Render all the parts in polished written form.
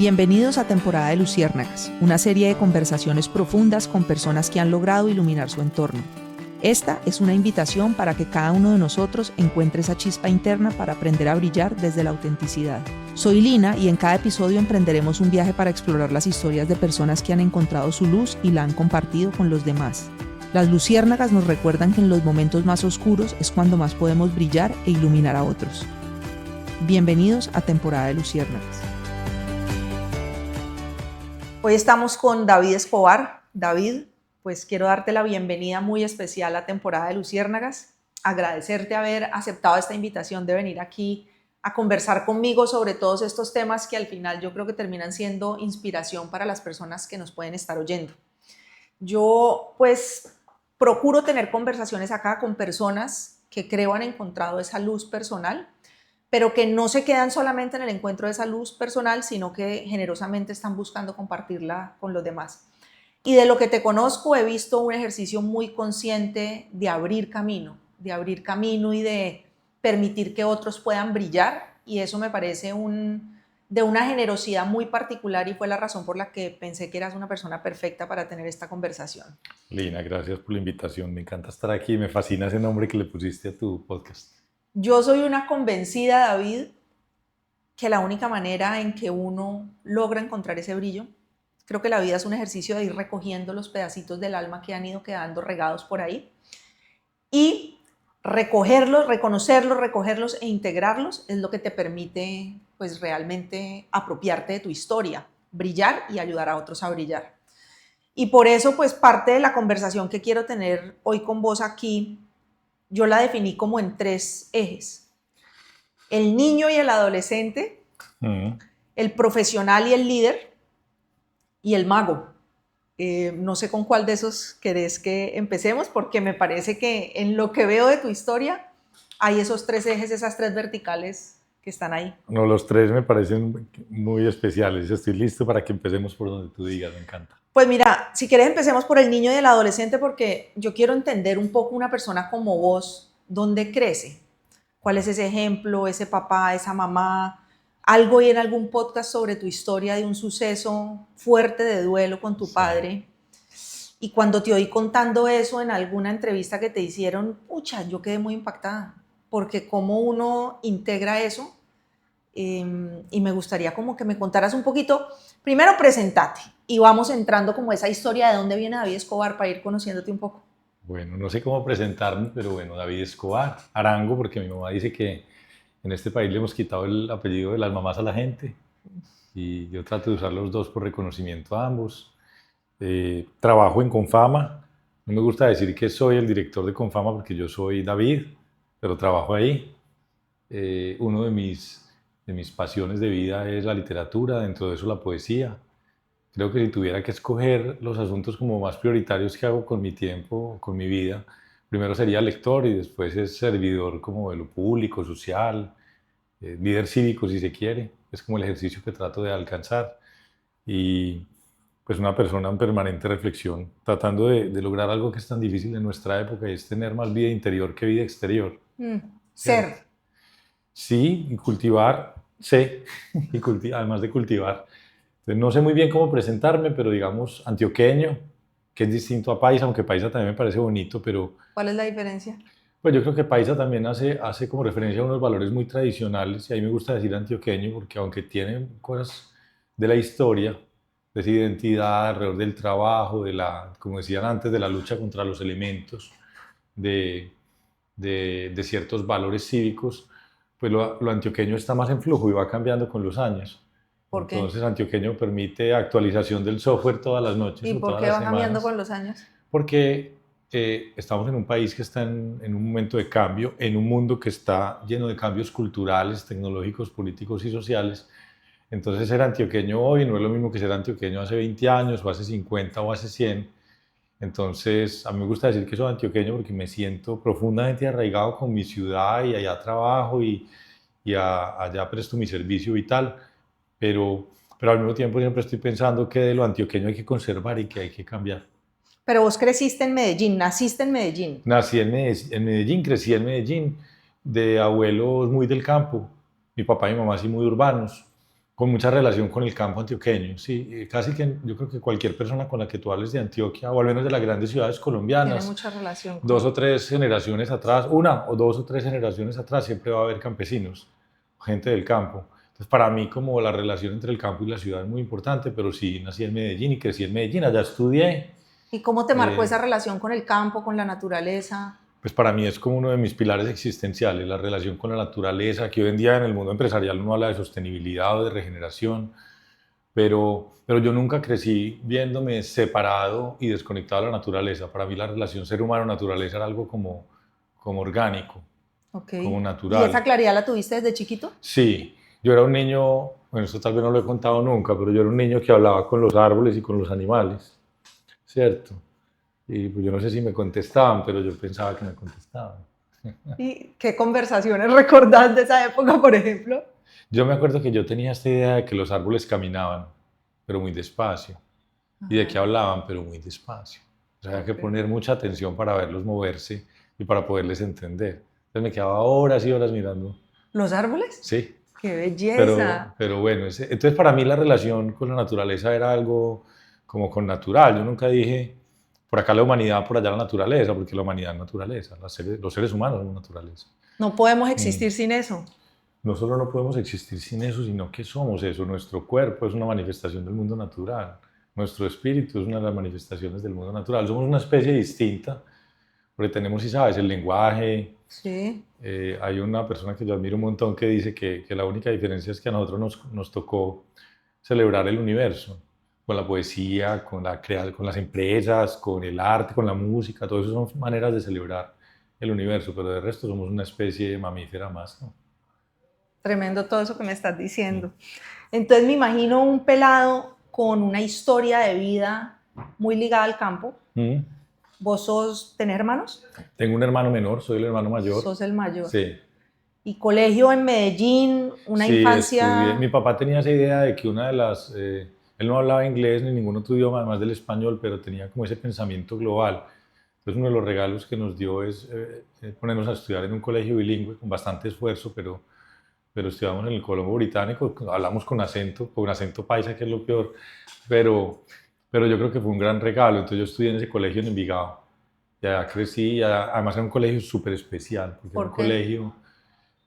Bienvenidos a Temporada de Luciérnagas, una serie de conversaciones profundas con personas que han logrado iluminar su entorno. Esta es una invitación para que cada uno de nosotros encuentre esa chispa interna para aprender a brillar desde la autenticidad. Soy Lina y en cada episodio emprenderemos un viaje para explorar las historias de personas que han encontrado su luz y la han compartido con los demás. Las luciérnagas nos recuerdan que en los momentos más oscuros es cuando más podemos brillar e iluminar a otros. Bienvenidos a Temporada de Luciérnagas. Hoy estamos con David Escobar. David, pues quiero darte la bienvenida muy especial a Temporada de Luciérnagas, agradecerte haber aceptado esta invitación de venir aquí a conversar conmigo sobre todos estos temas que al final yo creo que terminan siendo inspiración para las personas que nos pueden estar oyendo. Yo pues procuro tener conversaciones acá con personas que creo han encontrado esa luz personal, pero que no se quedan solamente en el encuentro de esa luz personal, sino que generosamente están buscando compartirla con los demás. Y de lo que te conozco, he visto un ejercicio muy consciente de abrir camino y de permitir que otros puedan brillar, y eso me parece de una generosidad muy particular, y fue la razón por la que pensé que eras una persona perfecta para tener esta conversación. Lina, gracias por la invitación. Me encanta estar aquí. Me fascina ese nombre que le pusiste a tu podcast. Yo soy una convencida, David, que la única manera en que uno logra encontrar ese brillo, creo que la vida es un ejercicio de ir recogiendo los pedacitos del alma que han ido quedando regados por ahí, y recogerlos, reconocerlos e integrarlos es lo que te permite pues realmente apropiarte de tu historia, brillar y ayudar a otros a brillar. Y por eso pues parte de la conversación que quiero tener hoy con vos aquí, yo la definí como en 3 ejes: el niño y el adolescente, el profesional y el líder, y el mago. No sé con cuál de esos querés que empecemos, porque me parece que en lo que veo de tu historia hay esos 3 ejes, esas 3 verticales que están ahí. No, los 3 me parecen muy especiales. Estoy listo para que empecemos por donde tú digas, me encanta. Pues mira, si quieres empecemos por el niño y el adolescente, porque yo quiero entender un poco una persona como vos, ¿dónde crece? ¿Cuál es ese ejemplo, ese papá, esa mamá? Algo y en algún podcast sobre tu historia de un suceso fuerte de duelo con tu padre. Y cuando te oí contando eso en alguna entrevista que te hicieron, pucha, yo quedé muy impactada, porque cómo uno integra eso. Y me gustaría como que me contaras un poquito. Primero, presentate y vamos entrando como esa historia de dónde viene David Escobar para ir conociéndote un poco. Bueno, no sé cómo presentarme, pero bueno, David Escobar, Arango, porque mi mamá dice que en este país le hemos quitado el apellido de las mamás a la gente, y yo trato de usar los dos por reconocimiento a ambos. Trabajo en Confama. No me gusta decir que soy el director de Confama porque yo soy David, pero trabajo ahí. Uno de mis pasiones de vida es la literatura, dentro de eso la poesía. Creo que si tuviera que escoger los asuntos como más prioritarios que hago con mi tiempo, con mi vida, primero sería lector y después es servidor como de lo público, social, líder cívico si se quiere. Es como el ejercicio que trato de alcanzar. Y pues una persona en permanente reflexión, tratando de lograr algo que es tan difícil en nuestra época, y es tener más vida interior que vida exterior. Ser. Sí, y cultivar, sé, además de cultivar. Entonces, no sé muy bien cómo presentarme, pero digamos antioqueño, que es distinto a paisa, aunque paisa también me parece bonito, pero... ¿Cuál es la diferencia? Pues yo creo que paisa también hace como referencia a unos valores muy tradicionales, y a mí me gusta decir antioqueño porque aunque tiene cosas de la historia, de esa identidad alrededor del trabajo, como decían antes, de la lucha contra los elementos, de ciertos valores cívicos, pues lo antioqueño está más en flujo y va cambiando con los años. ¿Por qué? Entonces, antioqueño permite actualización del software todas las noches ¿Y o por todas qué las va cambiando semanas. con los años? Porque estamos en un país que está en un momento de cambio, en un mundo que está lleno de cambios culturales, tecnológicos, políticos y sociales. Entonces, ser antioqueño hoy no es lo mismo que ser antioqueño hace 20 años o hace 50 o hace 100. Entonces, a mí me gusta decir que soy antioqueño porque me siento profundamente arraigado con mi ciudad, y allá trabajo y allá presto mi servicio vital, pero al mismo tiempo siempre estoy pensando que de lo antioqueño hay que conservar y que hay que cambiar. Pero vos creciste en Medellín, naciste en Medellín. Nací en Medellín, crecí en Medellín, de abuelos muy del campo, mi papá y mi mamá sí muy urbanos. con mucha relación con el campo antioqueño, sí, casi que yo creo que cualquier persona con la que tú hables de Antioquia, o al menos de las grandes ciudades Tiene colombianas, mucha relación dos con... o tres generaciones atrás, una o dos o tres generaciones atrás, siempre va a haber campesinos, gente del campo. Entonces, para mí, como la relación entre el campo y la ciudad es muy importante, pero sí, nací en Medellín y crecí en Medellín, allá estudié. ¿Y cómo te marcó eh, esa relación con el campo, con la naturaleza? pues para mí es como uno de mis pilares existenciales, la relación con la naturaleza, que hoy en día en el mundo empresarial uno habla de sostenibilidad o de regeneración, pero yo nunca crecí viéndome separado y desconectado de la naturaleza. Para mí la relación ser humano-naturaleza era algo como orgánico, Ok. como ¿Y esa natural. claridad la tuviste desde chiquito? Sí, yo era un niño, bueno, esto tal vez no lo he contado nunca, pero yo era un niño que hablaba con los árboles y con los animales, ¿cierto? Y pues yo no sé si me contestaban, pero yo pensaba que me contestaban. ¿Y qué conversaciones recordás de esa época, por ejemplo? Yo me acuerdo que yo tenía esta idea de que los árboles caminaban, pero muy despacio, y de que Ajá, hablaban, pero muy despacio. O sea, había que ok. poner mucha atención para verlos moverse y para poderles entender. Entonces me quedaba horas y horas mirando. ¿Los árboles? Sí, ¡Qué pero, belleza! pero bueno, entonces para mí la relación con la naturaleza era algo como con natural. Yo nunca dije, por acá la humanidad, por allá la naturaleza, porque la humanidad es naturaleza, los seres humanos son naturaleza. No podemos Mm. existir sin eso. No solo no podemos existir sin eso, sino que somos eso. Nuestro cuerpo es una manifestación del mundo natural. Nuestro espíritu es una de las manifestaciones del mundo natural. Somos una especie distinta, porque tenemos, si sabes, el lenguaje. Sí. Hay una persona que yo admiro un montón que dice que la única diferencia es que a nosotros nos tocó celebrar el universo, con la poesía, con las empresas, con el arte, con la música. Todo eso son maneras de celebrar el universo, pero de resto somos una especie mamífera más, ¿no? Tremendo todo eso que me estás Mm. diciendo. Entonces me imagino un pelado con una historia de vida muy ligada al campo. Mm. ¿Tenés hermanos? Tengo un hermano menor, soy el hermano mayor. Sos el mayor. Sí, ¿Y colegio en Medellín? ¿Una sí, estudié. Mi infancia? papá tenía esa idea de que una de las... él no hablaba inglés ni ningún otro idioma además del español, pero tenía como ese pensamiento global. Entonces uno de los regalos que nos dio es ponernos a estudiar en un colegio bilingüe con bastante esfuerzo, pero estudiamos en el Colombo Británico, hablamos con acento paisa, que es lo peor, pero, pero yo creo que fue un gran regalo. Entonces yo estudié en ese colegio en Envigado. Ya crecí, además era un colegio súper especial, porque ¿Por qué?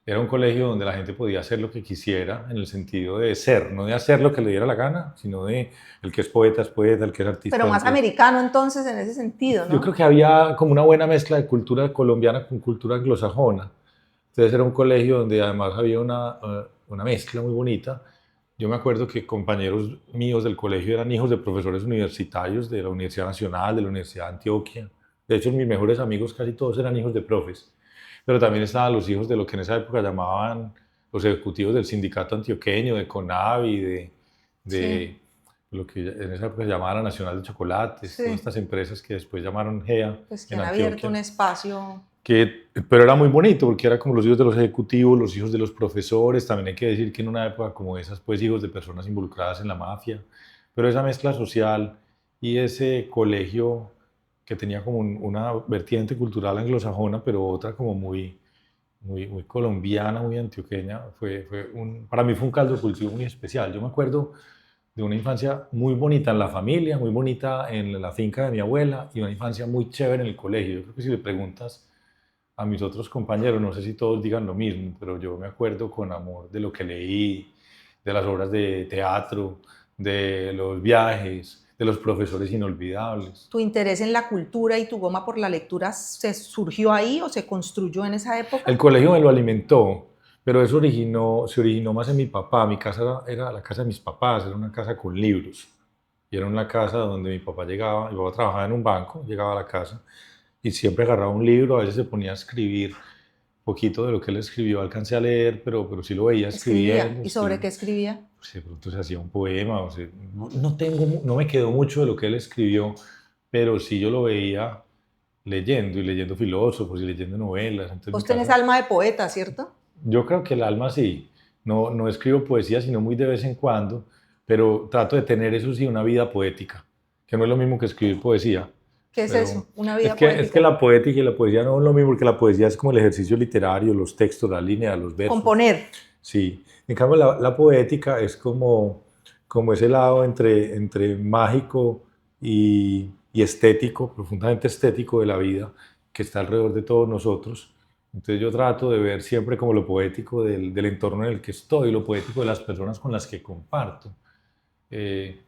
era un colegio donde la gente podía hacer lo que quisiera, en el sentido de ser, no de hacer lo que le diera la gana, sino de el que es poeta, el que es Pero artista, el más que es... americano entonces en ese sentido, Yo creo ¿no? que había como una buena mezcla de cultura colombiana con cultura anglosajona. Entonces era un colegio donde además había una mezcla muy bonita. Yo me acuerdo que compañeros míos del colegio eran hijos de profesores universitarios de la Universidad Nacional, de la Universidad de Antioquia. De hecho, mis mejores amigos casi todos eran hijos de profes. Pero también estaban los hijos de lo que en esa época llamaban los ejecutivos del sindicato antioqueño, de CONAVI, Sí, de lo que en esa época se llamaba la Nacional de Chocolates, todas sí. estas empresas que después llamaron GEA Pues que en han abierto un Antioquia. espacio. Pero era muy bonito porque era como los hijos de los ejecutivos, los hijos de los profesores. También hay que decir que en una época como esas, pues hijos de personas involucradas en la mafia. Pero esa mezcla social y ese colegio que tenía como una vertiente cultural anglosajona, pero otra como muy colombiana, muy antioqueña, para mí fue un caldo de cultivo muy especial. Yo me acuerdo de una infancia muy bonita en la familia, muy bonita en la finca de mi abuela y una infancia muy chévere en el colegio. Yo creo que si le preguntas a mis otros compañeros, no sé si todos digan lo mismo, pero yo me acuerdo con amor de lo que leí, de las obras de teatro, de los viajes, de los profesores inolvidables. ¿Tu interés en la cultura y tu goma por la lectura se surgió ahí o se construyó en esa El época? colegio me lo alimentó, pero eso se originó más en mi papá. Mi casa era la casa de mis papás, era una casa con libros. Y era una casa donde mi papá llegaba, mi papá trabajaba en un banco, llegaba a la casa y siempre agarraba un libro, a veces se ponía a escribir poquito de lo que él escribió, alcancé a leer, pero sí lo veía Escribía. escribiendo, ¿Y sobre qué escribía? pues de pronto se hacía un poema, o sea, no me quedó mucho de lo que él escribió, pero sí yo lo veía leyendo y leyendo filósofos y leyendo novelas. Entonces mi Vos tenés casa, alma de poeta, ¿cierto? yo creo que el alma sí, no escribo poesía sino muy de vez en cuando, pero trato de tener eso sí una vida poética, que no es lo mismo que escribir poesía. ¿Qué es Pero eso? Una es vida que, es que poética. la poética y la poesía no es lo mismo, porque la poesía es como el ejercicio literario, los textos, las líneas, los versos. Componer. Sí. En cambio, la poética es como ese lado entre mágico y estético, profundamente estético de la vida, que está alrededor de todos nosotros. Entonces yo trato de ver siempre como lo poético del entorno en el que estoy, lo poético de las personas con las que comparto. Eh,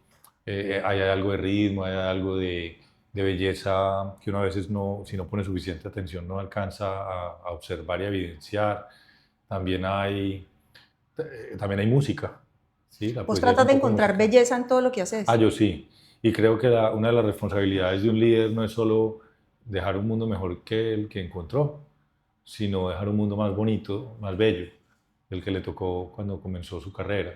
hay algo de ritmo, hay algo de belleza que uno a veces no, si no pone suficiente atención, no alcanza a observar y a evidenciar. También también hay música, ¿sí? La Vos poesía es tratas un de poco encontrar música. belleza en todo lo que haces. Yo sí. Y creo que una de las responsabilidades de un líder no es solo dejar un mundo mejor que el que encontró, sino dejar un mundo más bonito, más bello, el que le tocó cuando comenzó su carrera.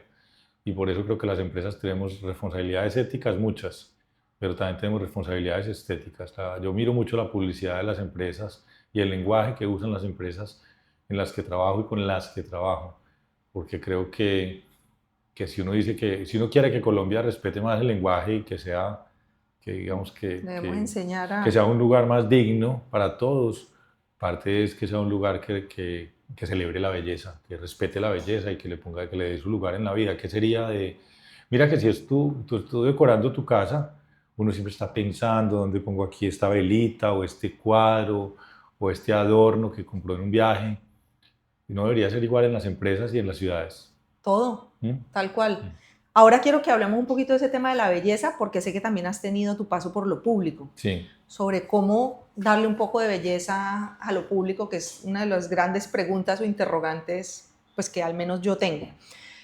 Y por eso creo que las empresas tenemos responsabilidades éticas muchas, pero también tenemos responsabilidades estéticas. Yo miro mucho la publicidad de las empresas y el lenguaje que usan las empresas en las que trabajo y con las que trabajo, porque creo que si uno dice si uno quiere que Colombia respete más el lenguaje y que sea, que digamos Debemos enseñar que a... sea un lugar más digno para todos, parte es que sea un lugar que celebre la belleza, que respete la belleza y que le ponga, que le dé su lugar en la vida. ¿Qué sería de, mira que si es tú decorando tu casa, uno siempre está pensando dónde pongo aquí esta velita o este cuadro o este adorno que compró en un viaje? Y no debería ser igual en las empresas y en las ciudades. Todo, ¿Mm? tal cual. Ahora quiero que hablemos un poquito de ese tema de la belleza, porque sé que también has tenido tu paso por lo público, Sí. sobre cómo darle un poco de belleza a lo público, que es una de las grandes preguntas o interrogantes pues que al menos yo tengo.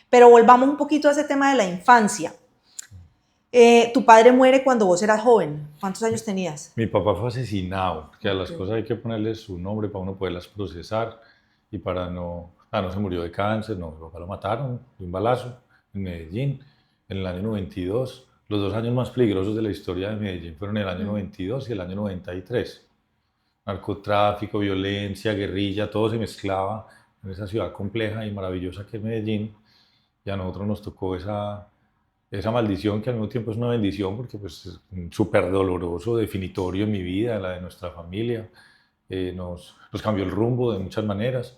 Pero volvamos un poquito a ese tema de la infancia. Tu padre muere cuando vos eras joven. ¿Cuántos años tenías? Mi papá fue asesinado, que a las Okay. cosas hay que ponerle su nombre para uno poderlas procesar y para no... no se murió de cáncer, no, mi papá lo mataron de un balazo en Medellín en el año 92. Los dos años más peligrosos de la historia de Medellín fueron el año 92 y el año 93. Narcotráfico, violencia, guerrilla, todo se mezclaba en esa ciudad compleja y maravillosa que es Medellín. Y a nosotros nos tocó esa maldición que al mismo tiempo es una bendición porque pues, es súper doloroso, definitorio en mi vida, en la de nuestra familia. Nos cambió el rumbo de muchas maneras.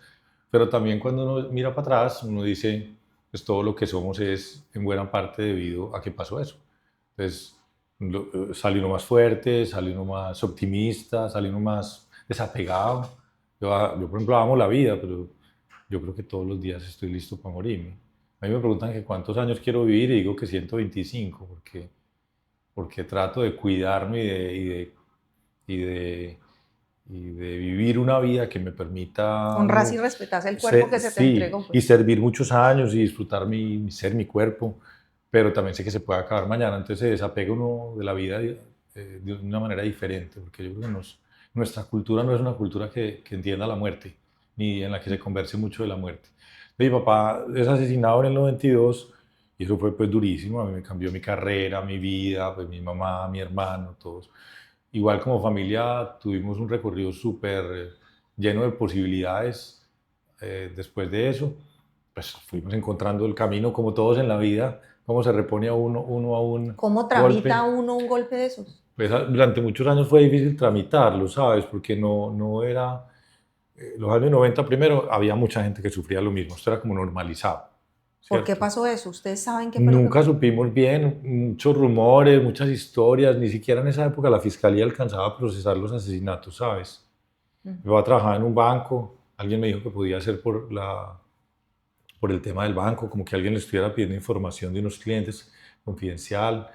Pero también cuando uno mira para atrás, uno dice, pues todo lo que somos es en buena parte debido a que pasó eso. Entonces, sale uno más fuerte, sale uno más optimista, sale uno más desapegado. Yo, por ejemplo, amo la vida, pero yo creo que todos los días estoy listo para morirme. A mí me preguntan que cuántos años quiero vivir y digo que 125, porque trato de cuidarme y de, y de vivir una vida que me permita Honras y respetas el cuerpo que se te sí, entregó. y Pues. servir muchos años y disfrutar mi ser, mi cuerpo, pero también sé que se puede acabar mañana, entonces se desapega uno de la vida de una manera diferente, porque yo creo que nuestra cultura no es una cultura que entienda la muerte, ni en la que se converse mucho de la muerte. Mi papá es asesinado en el 92 y eso fue pues durísimo, a mí me cambió mi carrera, mi vida, pues mi mamá, mi hermano, todos. Igual como familia tuvimos un recorrido súper lleno de posibilidades. Después de eso, pues fuimos encontrando el camino como todos en la vida, cómo se repone uno a un ¿Cómo tramita golpe. uno un golpe de esos? Pues durante muchos años fue difícil tramitarlo, ¿sabes? Porque no era... los años 90 primero había mucha gente que sufría lo mismo, esto era como normalizado, ¿Por qué ¿cierto? pasó eso? ¿Ustedes saben qué fue lo que Nunca pasó? supimos bien, muchos rumores, muchas historias, ni siquiera en esa época la fiscalía alcanzaba a procesar los asesinatos, ¿sabes? Yo trabajaba en un banco, alguien me dijo que podía ser por el tema del banco, como que alguien le estuviera pidiendo información de unos clientes confidencial,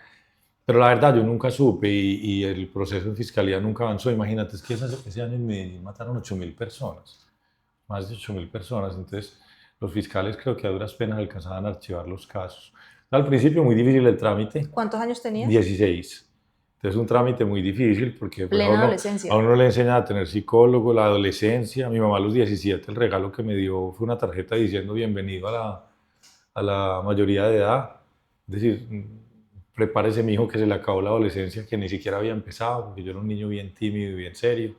pero la verdad yo nunca supe y el proceso en fiscalía nunca avanzó. Imagínate, es que ese año en Medellín mataron 8.000 personas, más de 8.000 personas, entonces los fiscales creo que a duras penas alcanzaban a archivar los casos. Al principio muy difícil el trámite, ¿Cuántos años tenías? 16. Entonces es un trámite muy difícil porque pues, Plena a adolescencia. uno le enseñan a tener psicólogo, la adolescencia. Mi mamá a los 17 el regalo que me dio fue una tarjeta diciendo bienvenido a la mayoría de edad. Es decir, prepárese mi hijo que se le acabó la adolescencia, que ni siquiera había empezado, porque yo era un niño bien tímido y bien serio.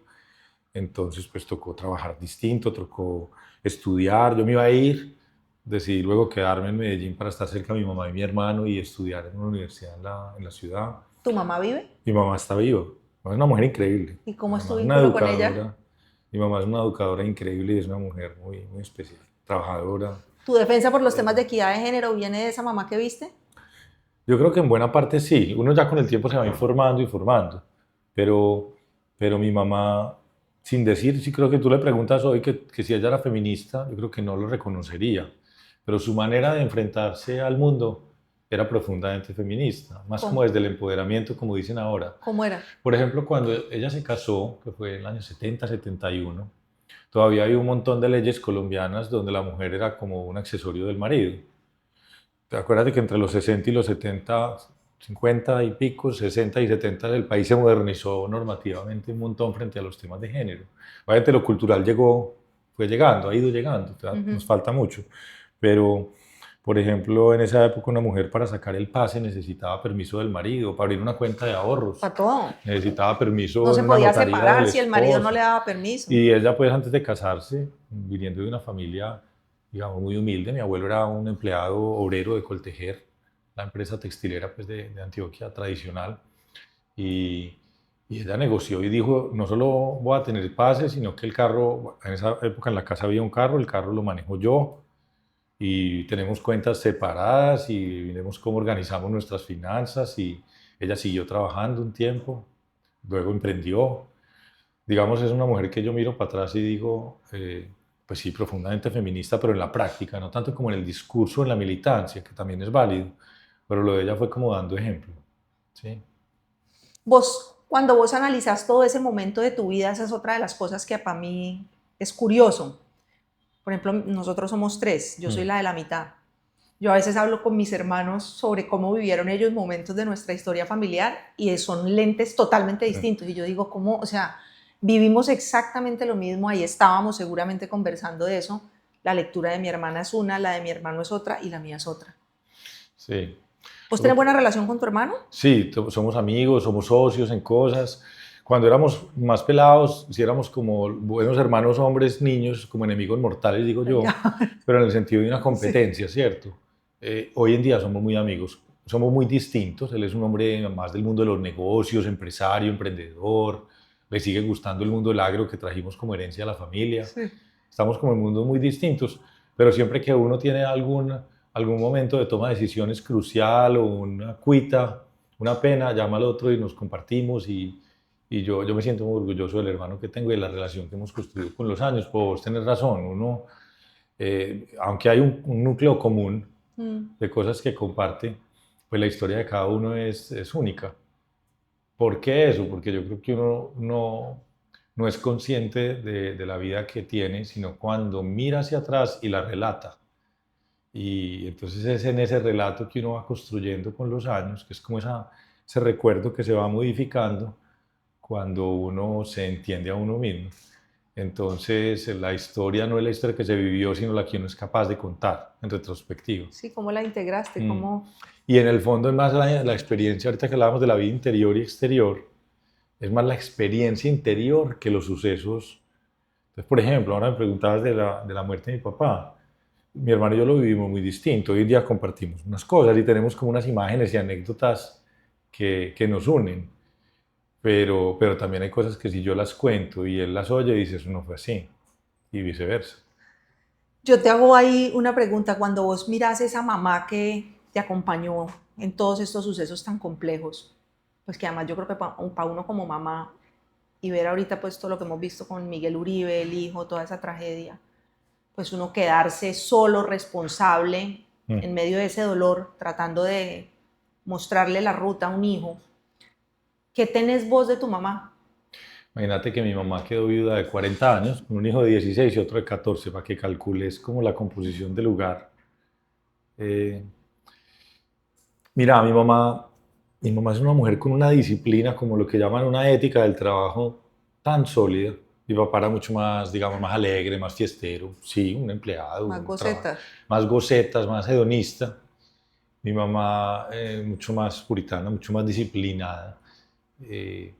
Entonces pues tocó trabajar distinto, tocó estudiar. Yo me iba a ir, decidí luego quedarme en Medellín para estar cerca de mi mamá y mi hermano y estudiar en una universidad en la ciudad. ¿Tu mamá vive? Mi mamá está viva. Mi mamá es una mujer increíble. ¿Y Mi cómo es tu mamá es una vínculo con ella? educadora. Mi mamá es una educadora increíble y es una mujer muy, muy especial. Trabajadora. ¿Tu defensa por los temas de equidad de género viene de esa mamá que viste? Yo creo que en buena parte sí. Uno ya con el tiempo se va informando, pero, pero mi mamá, sin decir, sí creo que tú le preguntas hoy que si ella era feminista, yo creo que no lo reconocería, pero su manera de enfrentarse al mundo era profundamente feminista, más como ¿Cómo? desde el empoderamiento, como dicen ahora. ¿Cómo era? Por ejemplo, cuando ella se casó, que fue en el año 70, 71, todavía había un montón de leyes colombianas donde la mujer era como un accesorio del marido. ¿Te acuerdas de que entre los 60 y los 70, 50 y pico, 60 y 70, el país se modernizó normativamente un montón frente a los temas de género? Obviamente lo cultural llegó, fue llegando, ha ido llegando, o sea, nos falta mucho. Pero, por ejemplo, en esa época una mujer para sacar el pase necesitaba permiso del marido, para abrir una cuenta de ahorros, Para todo. necesitaba permiso No en se una podía notaría del separar si el marido no esposo. le daba permiso. Y ella, pues, antes de casarse, viniendo de una familia, digamos, muy humilde, mi abuelo era un empleado obrero de Coltejer, la empresa textilera, pues, de Antioquia tradicional, y, y ella negoció y dijo, no solo voy a tener pase, sino que el carro, en esa época en la casa había un carro, el carro lo manejo yo, y tenemos cuentas separadas, y vemos cómo organizamos nuestras finanzas, y ella siguió trabajando un tiempo, luego emprendió. Digamos, es una mujer que yo miro para atrás y digo, pues sí, profundamente feminista, pero en la práctica, no tanto como en el discurso, en la militancia, que también es válido, pero lo de ella fue como dando ejemplo, ¿sí? Vos, cuando vos analizás todo ese momento de tu vida, esa es otra de las cosas que para mí es curioso. Por ejemplo, nosotros somos tres, yo soy Mm, la de la mitad. Yo a veces hablo con mis hermanos sobre cómo vivieron ellos momentos de nuestra historia familiar y son lentes totalmente mm. distintos. Y yo digo, ¿cómo? O sea, vivimos exactamente lo mismo, ahí estábamos seguramente conversando de eso. La lectura de mi hermana es una, la de mi hermano es otra y la mía es otra. Sí. ¿Vos tenés buena relación con tu hermano? Sí, somos amigos, somos socios en cosas. Cuando éramos más pelados, sí éramos como buenos hermanos, hombres, niños, como enemigos mortales, digo yo, Ya. pero en el sentido de una Sí. competencia, ¿cierto? Hoy en día somos muy amigos, somos muy distintos. Él es un hombre más del mundo de los negocios, empresario, emprendedor, le sigue gustando el mundo del agro que trajimos como herencia a la familia. Sí. Estamos como en mundos muy distintos, pero siempre que uno tiene algún momento de toma de decisiones crucial o una cuita, una pena, llama al otro y nos compartimos y yo me siento muy orgulloso del hermano que tengo y de la relación que hemos construido con los años. Pues tener razón, uno, aunque hay un núcleo común Mm. de cosas que comparte, pues la historia de cada uno es única. ¿Por qué eso? Porque yo creo que uno no es consciente de la vida que tiene, sino cuando mira hacia atrás y la relata. Y entonces es en ese relato que uno va construyendo con los años, que es como ese recuerdo que se va modificando cuando uno se entiende a uno mismo. Entonces la historia no es la historia que se vivió, sino la que uno es capaz de contar en retrospectiva. Sí, ¿cómo la integraste? Mm. ¿Cómo? Y en el fondo es más la experiencia, ahorita que hablábamos de la vida interior y exterior, es más la experiencia interior que los sucesos. Entonces, por ejemplo, ahora me preguntabas de la muerte de mi papá. Mi hermano y yo lo vivimos muy distinto. Hoy en día compartimos unas cosas y tenemos como unas imágenes y anécdotas que nos unen. Pero también hay cosas que si yo las cuento y él las oye, dice, eso no fue así. Y viceversa. Yo te hago ahí una pregunta. Cuando vos mirás esa mamá que te acompañó en todos estos sucesos tan complejos, pues que además yo creo que para uno como mamá y ver ahorita pues todo lo que hemos visto con Miguel Uribe, el hijo, toda esa tragedia, pues uno quedarse solo, responsable, Mm. en medio de ese dolor, tratando de mostrarle la ruta a un hijo. ¿Qué tenés vos de tu mamá? Imagínate que mi mamá quedó viuda de 40 años, con un hijo de 16 y otro de 14, para que calcules como la composición del lugar. Eh, Mira, mi mamá es una mujer con una disciplina, como lo que llaman una ética del trabajo tan sólida. Mi papá era mucho más, digamos, más alegre, más fiestero, sí, un empleado, Más gocetas. más gocetas, más hedonista. Mi mamá mucho más puritana, mucho más disciplinada. Eh,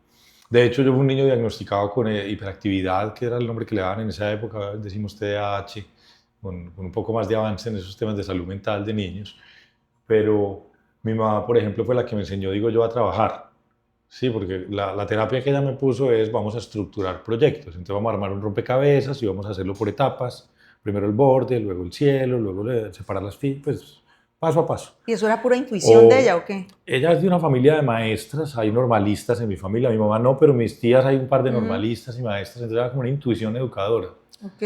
de hecho, yo fui un niño diagnosticado con hiperactividad, que era el nombre que le daban en esa época, decimos TDAH, con un poco más de avance en esos temas de salud mental de niños. Pero mi mamá, por ejemplo, fue la que me enseñó, digo yo, a trabajar. Sí, porque la terapia que ella me puso es, vamos a estructurar proyectos. Entonces vamos a armar un rompecabezas y vamos a hacerlo por etapas primero el borde, luego el cielo, luego separar las filas, pues paso a paso. ¿Y eso era pura intuición de ella o qué? Ella es de una familia de maestras, hay normalistas en mi familia, mi mamá no, pero mis tías hay un par de normalistas y maestras, entonces era como una intuición educadora. Ok.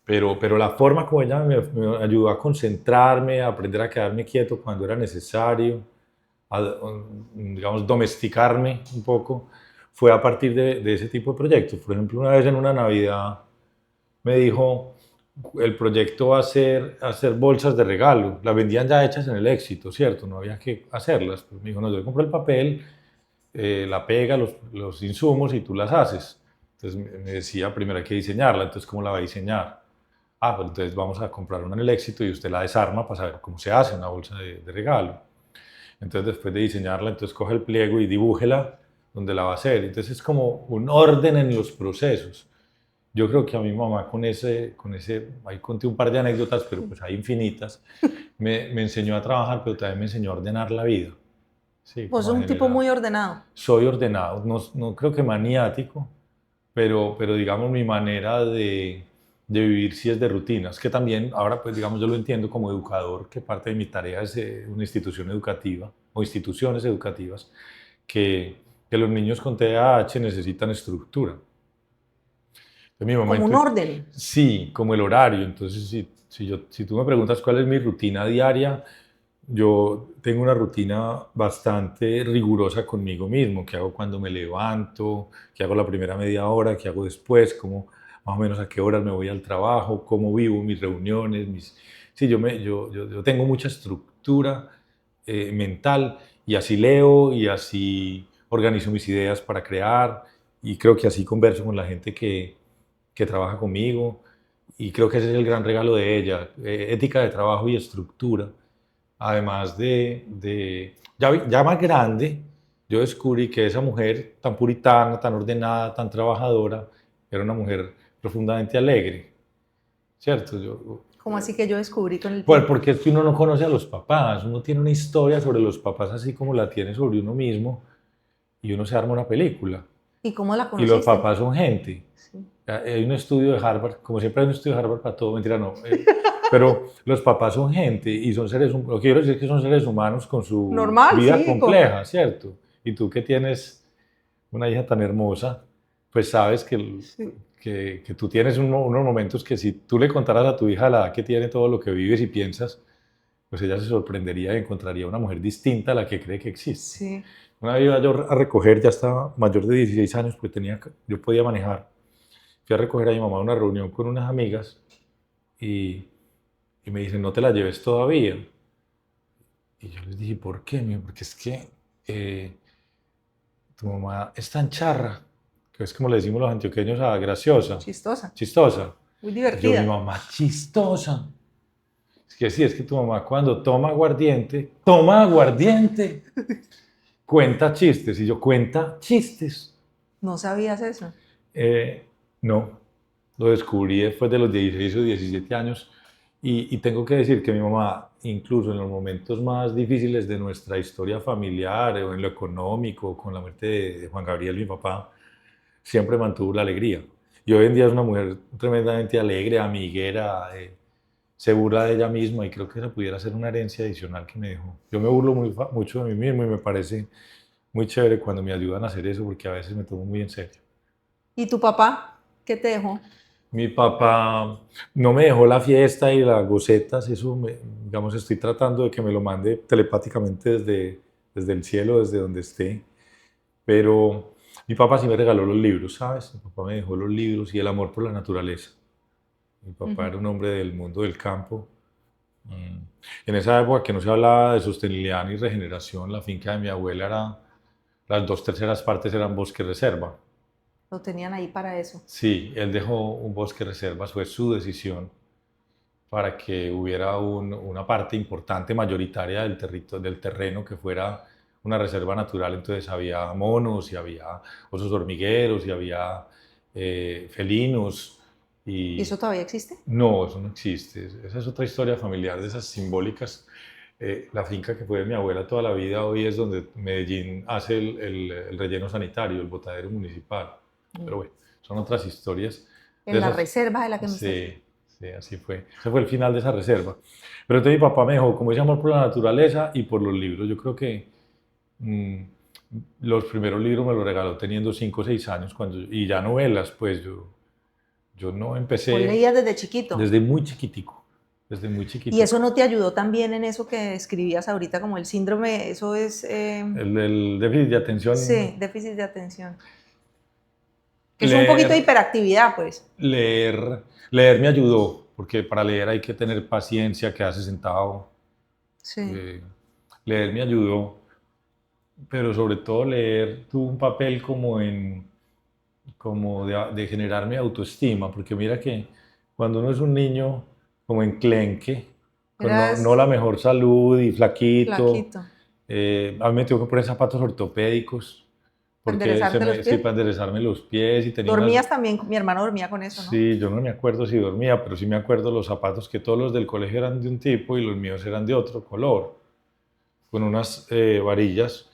Pero la forma como ella me ayudó a concentrarme, a aprender a quedarme quieto cuando era necesario, a, digamos, domesticarme un poco, fue a partir de ese tipo de proyectos. Por ejemplo, una vez en una Navidad me dijo, el proyecto va a ser hacer bolsas de regalo. Las vendían ya hechas en el Éxito, ¿cierto? No había que hacerlas. Pues me dijo, no, yo compro el papel, la pega, los insumos y tú las haces. Entonces me decía, primero hay que diseñarla, entonces ¿cómo la va a diseñar? Ah, pues entonces vamos a comprar una en el Éxito y usted la desarma para saber cómo se hace una bolsa de regalo. Entonces después de diseñarla, entonces coge el pliego y dibújela donde la va a hacer. Entonces es como un orden en los procesos. Yo creo que a mi mamá con ese, ahí conté un par de anécdotas, pero pues hay infinitas, me enseñó a trabajar, pero también me enseñó a ordenar la vida. Sí, Pues como a un tipo generar. muy ordenado. Soy ordenado, no creo que maniático, pero digamos mi manera de vivir sí es de rutinas, que también ahora pues digamos yo lo entiendo como educador, que parte de mi tarea es una institución educativa o instituciones educativas, que los niños con TDAH necesitan estructura. Mi mamá Como un orden. sí, como el horario. Entonces, si tú me preguntas cuál es mi rutina diaria, yo tengo una rutina bastante rigurosa conmigo mismo, qué hago cuando me levanto, qué hago la primera media hora, qué hago después, cómo, más o menos a qué horas me voy al trabajo, cómo vivo mis reuniones. Sí, yo tengo mucha estructura mental y así leo y así organizo mis ideas para crear y creo que así converso con la gente que trabaja conmigo y creo que ese es el gran regalo de ella, ética de trabajo y estructura. Además ya más grande, yo descubrí que esa mujer tan puritana, tan ordenada, tan trabajadora, era una mujer profundamente alegre, ¿cierto? Como así que yo descubrí con el Pues tiempo. porque es que uno no conoce a los papás, uno tiene una historia sobre los papás así como la tiene sobre uno mismo y uno se arma una película. ¿Y cómo la Y los conociste? papás son gente. Sí. Hay un estudio de Harvard, como siempre hay un estudio de Harvard para todo, mentira, no. Pero los papás son gente y son seres humanos, lo que quiero decir es que son seres humanos con su Normal, vida sí. compleja, ¿cierto? Y tú que tienes una hija tan hermosa, pues sabes Sí. que tú tienes unos momentos que si tú le contaras a tu hija la edad que tiene, todo lo que vives y piensas, pues ella se sorprendería y encontraría una mujer distinta a la que cree que existe. Sí. Una vez iba yo a recoger, ya estaba mayor de 16 años, pues yo podía manejar. Fui a recoger a mi mamá a una reunión con unas amigas y me dicen, no te la lleves todavía. Y yo les dije, ¿por qué? Porque es que tu mamá es tan charra, que es como le decimos los antioqueños a graciosa, Chistosa. chistosa. Muy Y yo, mi divertida. mamá chistosa. Es que sí, es que tu mamá cuando toma aguardiente, cuenta chistes. Y yo, cuenta chistes. No sabías eso. No, lo descubrí después de los 16 o 17 años y tengo que decir que mi mamá, incluso en los momentos más difíciles de nuestra historia familiar o en lo económico, con la muerte de Juan Gabriel, mi papá, siempre mantuvo la alegría. Y hoy en día es una mujer tremendamente alegre, amiguera, se burla de ella misma y creo que esa pudiera ser una herencia adicional que me dejó. Yo me burlo mucho de mí mismo y me parece muy chévere cuando me ayudan a hacer eso porque a veces me tomo muy en serio. ¿Y tu papá qué te dejó? Mi papá no me dejó la fiesta y las gocetas, eso, digamos, estoy tratando de que me lo mande telepáticamente desde el cielo, desde donde esté, pero mi papá sí me regaló los libros, ¿sabes? Mi papá me dejó los libros y el amor por la naturaleza. Mi papá era un hombre del mundo del campo. En esa época que no se hablaba de sostenibilidad ni regeneración, la finca de mi abuela era, las 2/3 partes eran bosque reserva. Lo tenían ahí para eso. Sí, él dejó un bosque reserva, fue su decisión para que hubiera una parte importante, mayoritaria del terreno que fuera una reserva natural. Entonces había monos y había osos hormigueros y había felinos. ¿Y eso todavía existe? No, eso no existe. Esa es otra historia familiar de esas simbólicas. La finca que fue de mi abuela toda la vida hoy es donde Medellín hace el relleno sanitario, el botadero municipal. Pero bueno, son otras historias. En la reserva de la que me estás... Sí, sí, así fue. Ese fue el final de esa reserva. Pero entonces mi papá me dejó como ese amor por la naturaleza y por los libros. Yo creo que mm, los primeros libros me los regaló teniendo 5 o 6 años, y ya novelas, pues yo no ¿Vos empecé leías desde chiquito? desde muy chiquitico, desde muy ¿Y eso chiquitico. no te ayudó también en eso que escribías ahorita como el síndrome? Eso es... El déficit de atención, sí, déficit de atención. Que es un poquito de leer, hiperactividad, pues. leer me ayudó, porque para leer hay que tener paciencia, quedarse sentado. Sí. eh, Leer me ayudó, pero sobre todo leer tuvo un papel como de generar mi autoestima, porque mira que cuando uno es un niño como enclenque, con no Eras la mejor salud y flaquito, flaquito. a mí me tuvo que poner zapatos ortopédicos, Para porque enderezarte los sí, pies. para enderezarme los pies y tenía unas... Dormías también, mi hermano dormía con eso, ¿no? Sí, yo no me acuerdo si dormía, pero sí me acuerdo los zapatos que todos los del colegio eran de un tipo y los míos eran de otro color, con unas varillas.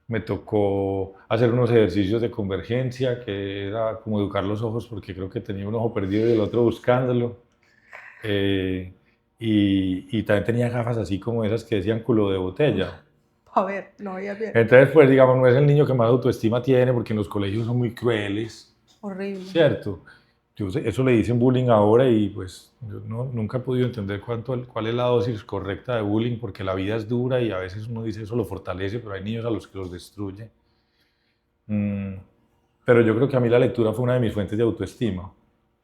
Me tocó hacer unos ejercicios de convergencia, que era como educar los ojos, porque creo que tenía un ojo perdido y el otro buscándolo. Eh, y también tenía gafas así como esas que decían culo de botella. A ver, no veía bien. Entonces, pues digamos, no es el niño que más autoestima tiene, porque en los colegios son muy crueles, Horrible. ¿cierto? Eso le dicen bullying ahora y pues yo nunca he podido entender cuál es la dosis correcta de bullying, porque la vida es dura y a veces uno dice eso lo fortalece, pero hay niños a los que los destruye. Mm, pero yo creo que a mí la lectura fue una de mis fuentes de autoestima,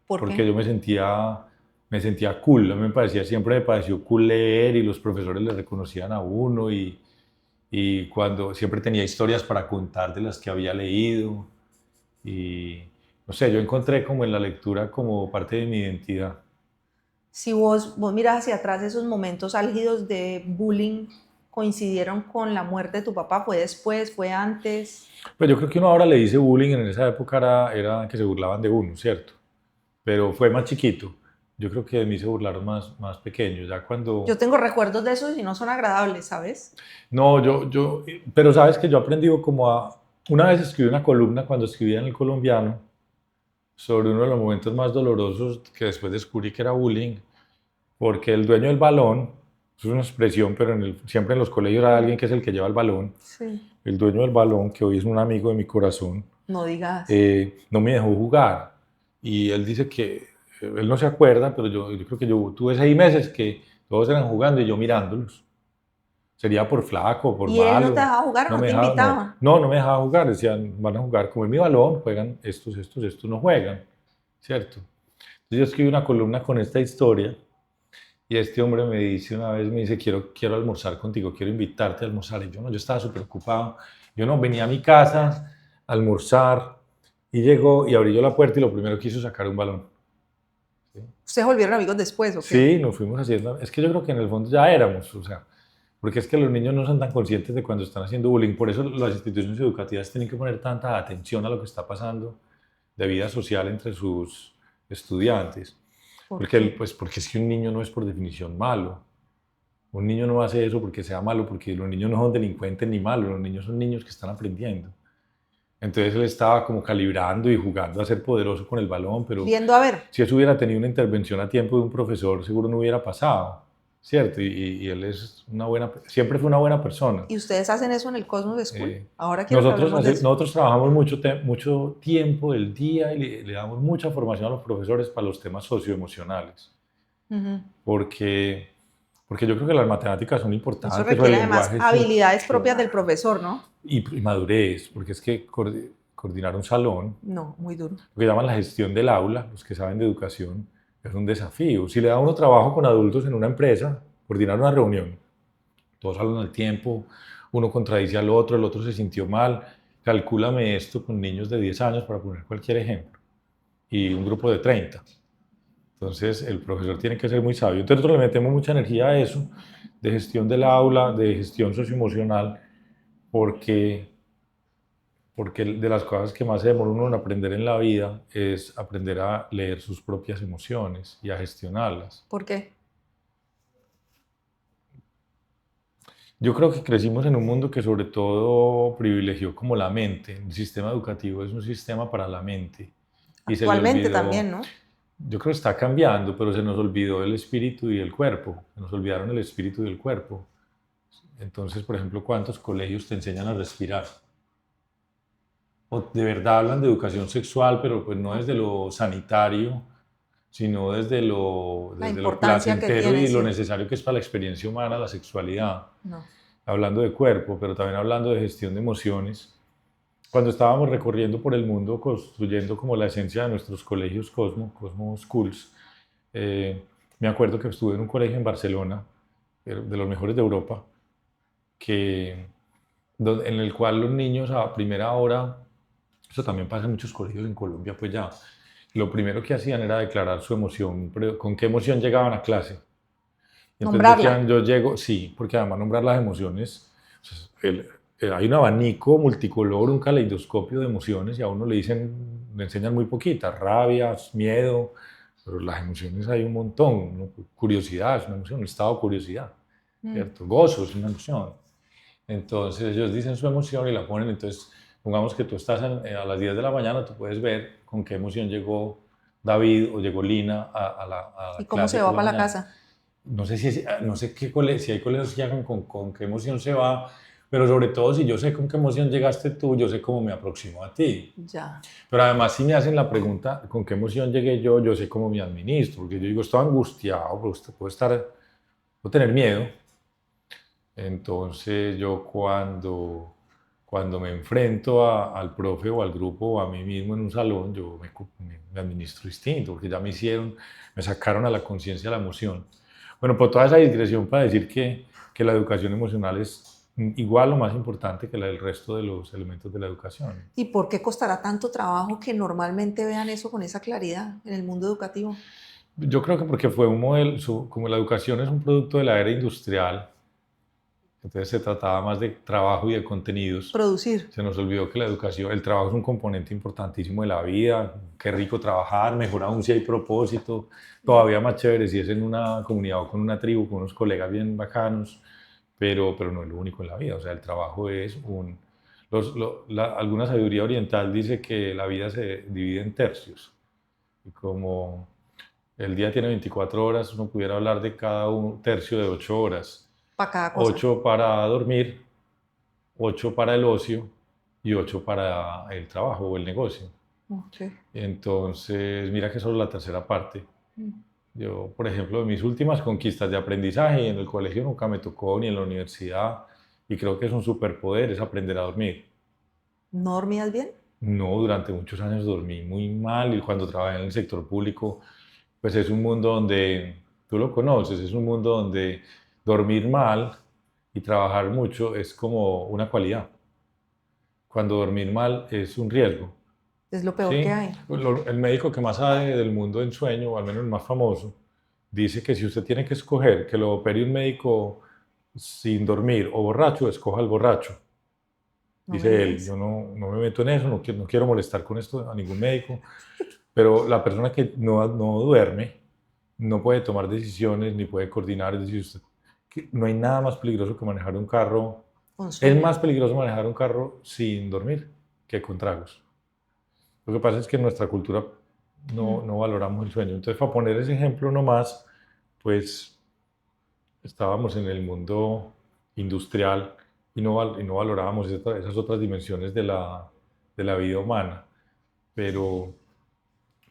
¿Por porque qué? yo me sentía cool. A mí siempre me pareció cool leer y los profesores le reconocían a uno y cuando siempre tenía historias para contar de las que había leído y no sé, yo encontré como en la lectura como parte de mi identidad. Si vos miras hacia atrás, esos momentos álgidos de bullying coincidieron con la muerte de tu papá, ¿fue después, fue antes? Pues yo creo que uno ahora le dice bullying, en esa época era que se burlaban de uno, ¿cierto? Pero fue más chiquito. Yo creo que de mí se burlaron más pequeños, ya Yo cuando... tengo recuerdos de eso y no son agradables, ¿sabes? No, pero sabes que yo he aprendido una vez escribí una columna cuando escribía en El Colombiano sobre uno de los momentos más dolorosos que después descubrí que era bullying, porque el dueño del balón, eso es una expresión, pero siempre en los colegios hay alguien que es el que lleva el balón, Sí. el dueño del balón, que hoy es un amigo de mi corazón, No digas. no me dejó jugar. Y él dice que él no se acuerda, pero yo creo que yo tuve 6 meses que todos eran jugando y yo mirándolos. Sería por flaco, por ¿Y él no te malo. dejaba jugar o No no me te dejaba, no, invitaba? no me dejaba jugar. Decían, van a jugar como es mi balón, juegan estos no juegan, ¿cierto? Entonces yo escribí una columna con esta historia y este hombre me dice una vez, me dice, quiero almorzar contigo, quiero invitarte a almorzar. Y yo no, yo estaba súper ocupado. Yo no, venía a mi casa a almorzar y llegó y abrí yo la puerta y lo primero que hizo sacar un balón. ¿Sí? ¿Ustedes volvieron amigos después o qué? Sí, nos fuimos haciendo, es que yo creo que en el fondo ya éramos, o sea, porque es que los niños no son tan conscientes de cuando están haciendo bullying, por eso las instituciones educativas tienen que poner tanta atención a lo que está pasando de vida social entre sus estudiantes, ¿Por porque, qué? pues, porque es que un niño no es por definición malo, un niño no hace eso porque sea malo, porque los niños no son delincuentes ni malos, los niños son niños que están aprendiendo. Entonces él estaba como calibrando y jugando a ser poderoso con el balón, pero Viendo a ver. si eso hubiera tenido una intervención a tiempo de un profesor, seguro no hubiera pasado, ¿cierto? Y él siempre fue una buena persona. ¿Y ustedes hacen eso en el Cosmos School? Eh, Ahora quiero que hablemos de eso. nosotros trabajamos mucho tiempo del día y le damos mucha formación a los profesores para los temas socioemocionales, Ujú. porque, porque yo creo que las matemáticas son Eso importantes, o el requiere además lenguaje sí, habilidades propias del profesor, ¿no? y madurez, porque es que coordinar un salón, No, muy duro. lo que llaman la gestión del aula, los que saben de educación, es un desafío. Si le da uno trabajo con adultos en una empresa, coordinar una reunión, todos hablan al tiempo, uno contradice al otro, el otro se sintió mal, calcúlame esto con niños de 10 años, para poner cualquier ejemplo, y un grupo de 30. Entonces el profesor tiene que ser muy sabio. Entonces nosotros le metemos mucha energía a eso, de gestión del aula, de gestión socioemocional, porque de las cosas que más se demora uno en aprender en la vida es aprender a leer sus propias emociones y a gestionarlas. ¿Por qué? Yo creo que crecimos en un mundo que sobre todo privilegió como la mente. El sistema educativo es un sistema para la mente. Y se le Actualmente olvidó, también, ¿no? yo creo que está cambiando, pero se nos olvidó el espíritu y el cuerpo, se nos olvidaron el espíritu y el cuerpo. Entonces, por ejemplo, ¿cuántos colegios te enseñan a respirar? O de verdad hablan de educación sexual, pero pues no desde lo sanitario, sino La desde lo importancia que placentero tiene, y lo sí. necesario que es para la experiencia humana, la sexualidad. No. Hablando de cuerpo, pero también hablando de gestión de emociones. Cuando estábamos recorriendo por el mundo construyendo como la esencia de nuestros colegios Cosmo Schools, me acuerdo que estuve en un colegio en Barcelona, de los mejores de Europa, que, en el cual los niños a primera hora, eso también pasa en muchos colegios en Colombia, pues ya, lo primero que hacían era declarar su emoción, con qué emoción llegaban a clase. Y entonces Nombrarla. decían, yo llego, sí, porque además nombrar las emociones, pues, hay un abanico multicolor, un caleidoscopio de emociones y a uno le dicen, le enseñan muy poquitas, rabia, miedo, pero las emociones hay un montón, ¿no? Curiosidad es una emoción, estado de curiosidad, Mm. ¿cierto? Gozo es una emoción. Entonces ellos dicen su emoción y la ponen, entonces pongamos que tú estás a las 10 de la mañana, tú puedes ver con qué emoción llegó David o llegó Lina a la ¿Y cómo clase se por va la para la mañana. casa? No sé no sé si hay colegios que hagan con qué emoción se va, pero sobre todo si yo sé con qué emoción llegaste tú, yo sé cómo me aproximo a ti. Ya. Pero además si me hacen la pregunta con qué emoción llegué yo sé cómo me administro, porque yo digo, estoy angustiado, puedo tener miedo. Entonces yo cuando me enfrento al profe o al grupo o a mí mismo en un salón, yo me administro distinto, porque ya me sacaron a la conciencia la emoción. Bueno, por toda esa digresión para decir que la educación emocional es igual o más importante que la del resto de los elementos de la educación. ¿Y por qué costará tanto trabajo que normalmente vean eso con esa claridad en el mundo educativo? Yo creo que porque fue un modelo, como la educación es un producto de la era industrial, entonces se trataba más de trabajo y de contenidos. Producir. Se nos olvidó que la educación, el trabajo es un componente importantísimo de la vida. Qué rico trabajar, mejor aún si hay propósito. Todavía más chévere si es en una comunidad o con una tribu, con unos colegas bien bacanos, pero no es lo único en la vida. O sea, el trabajo es alguna sabiduría oriental dice que la vida se divide en tercios. Y como el día tiene 24 horas, uno pudiera hablar de cada un tercio de 8 horas. Para cada cosa. 8 para dormir, 8 para el ocio y 8 para el trabajo o el negocio. Ok. Entonces, mira que solo la tercera parte. Yo, por ejemplo, de mis últimas conquistas de aprendizaje, en el colegio nunca me tocó ni en la universidad, y creo que es un superpoder, es aprender a dormir. ¿No dormías bien? No, durante muchos años dormí muy mal y cuando trabajé en el sector público, pues es un mundo donde, tú lo conoces, es un mundo donde dormir mal y trabajar mucho es como una cualidad. Cuando dormir mal es un riesgo, Es lo peor que ¿sí? hay. El médico que más sabe del mundo en sueño, o al menos el más famoso, dice que si usted tiene que escoger que lo opere un médico sin dormir o borracho, escoja al borracho. No me Dice él, digas. yo no me meto en eso, no quiero molestar con esto a ningún médico, pero la persona que no duerme no puede tomar decisiones ni puede coordinar, es decir, no hay nada más peligroso que manejar un carro. Con Es sueño. más peligroso manejar un carro sin dormir que con tragos. Lo que pasa es que en nuestra cultura no valoramos el sueño. Entonces, para poner ese ejemplo nomás, pues estábamos en el mundo industrial y no valorábamos esas otras dimensiones de la vida humana. Pero,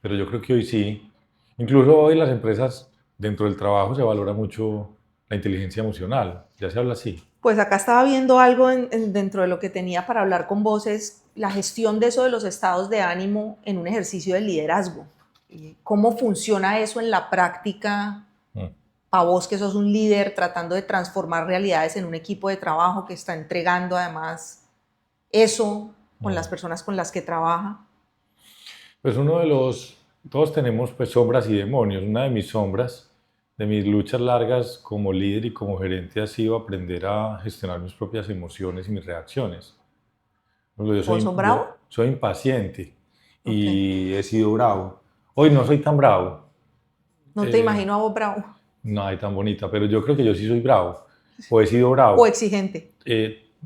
pero yo creo que hoy sí. Incluso hoy las empresas, dentro del trabajo, se valora mucho la inteligencia emocional. Ya se habla así. Pues acá estaba viendo algo dentro de lo que tenía para hablar con vos, es la gestión de eso de los estados de ánimo en un ejercicio de liderazgo. ¿Cómo funciona eso en la práctica Mm. para vos que sos un líder tratando de transformar realidades en un equipo de trabajo que está entregando además eso con las personas con las que trabaja? Pues todos tenemos pues sombras y demonios. Una de mis sombras, de mis luchas largas como líder y como gerente ha sido aprender a gestionar mis propias emociones y mis reacciones. ¿Vos sos bravo? Yo soy impaciente Ok. y he sido bravo. Hoy no soy tan bravo, No te eh, imagino a vos bravo. no hay tan bonita, pero yo creo que yo sí soy bravo o he sido O bravo. exigente.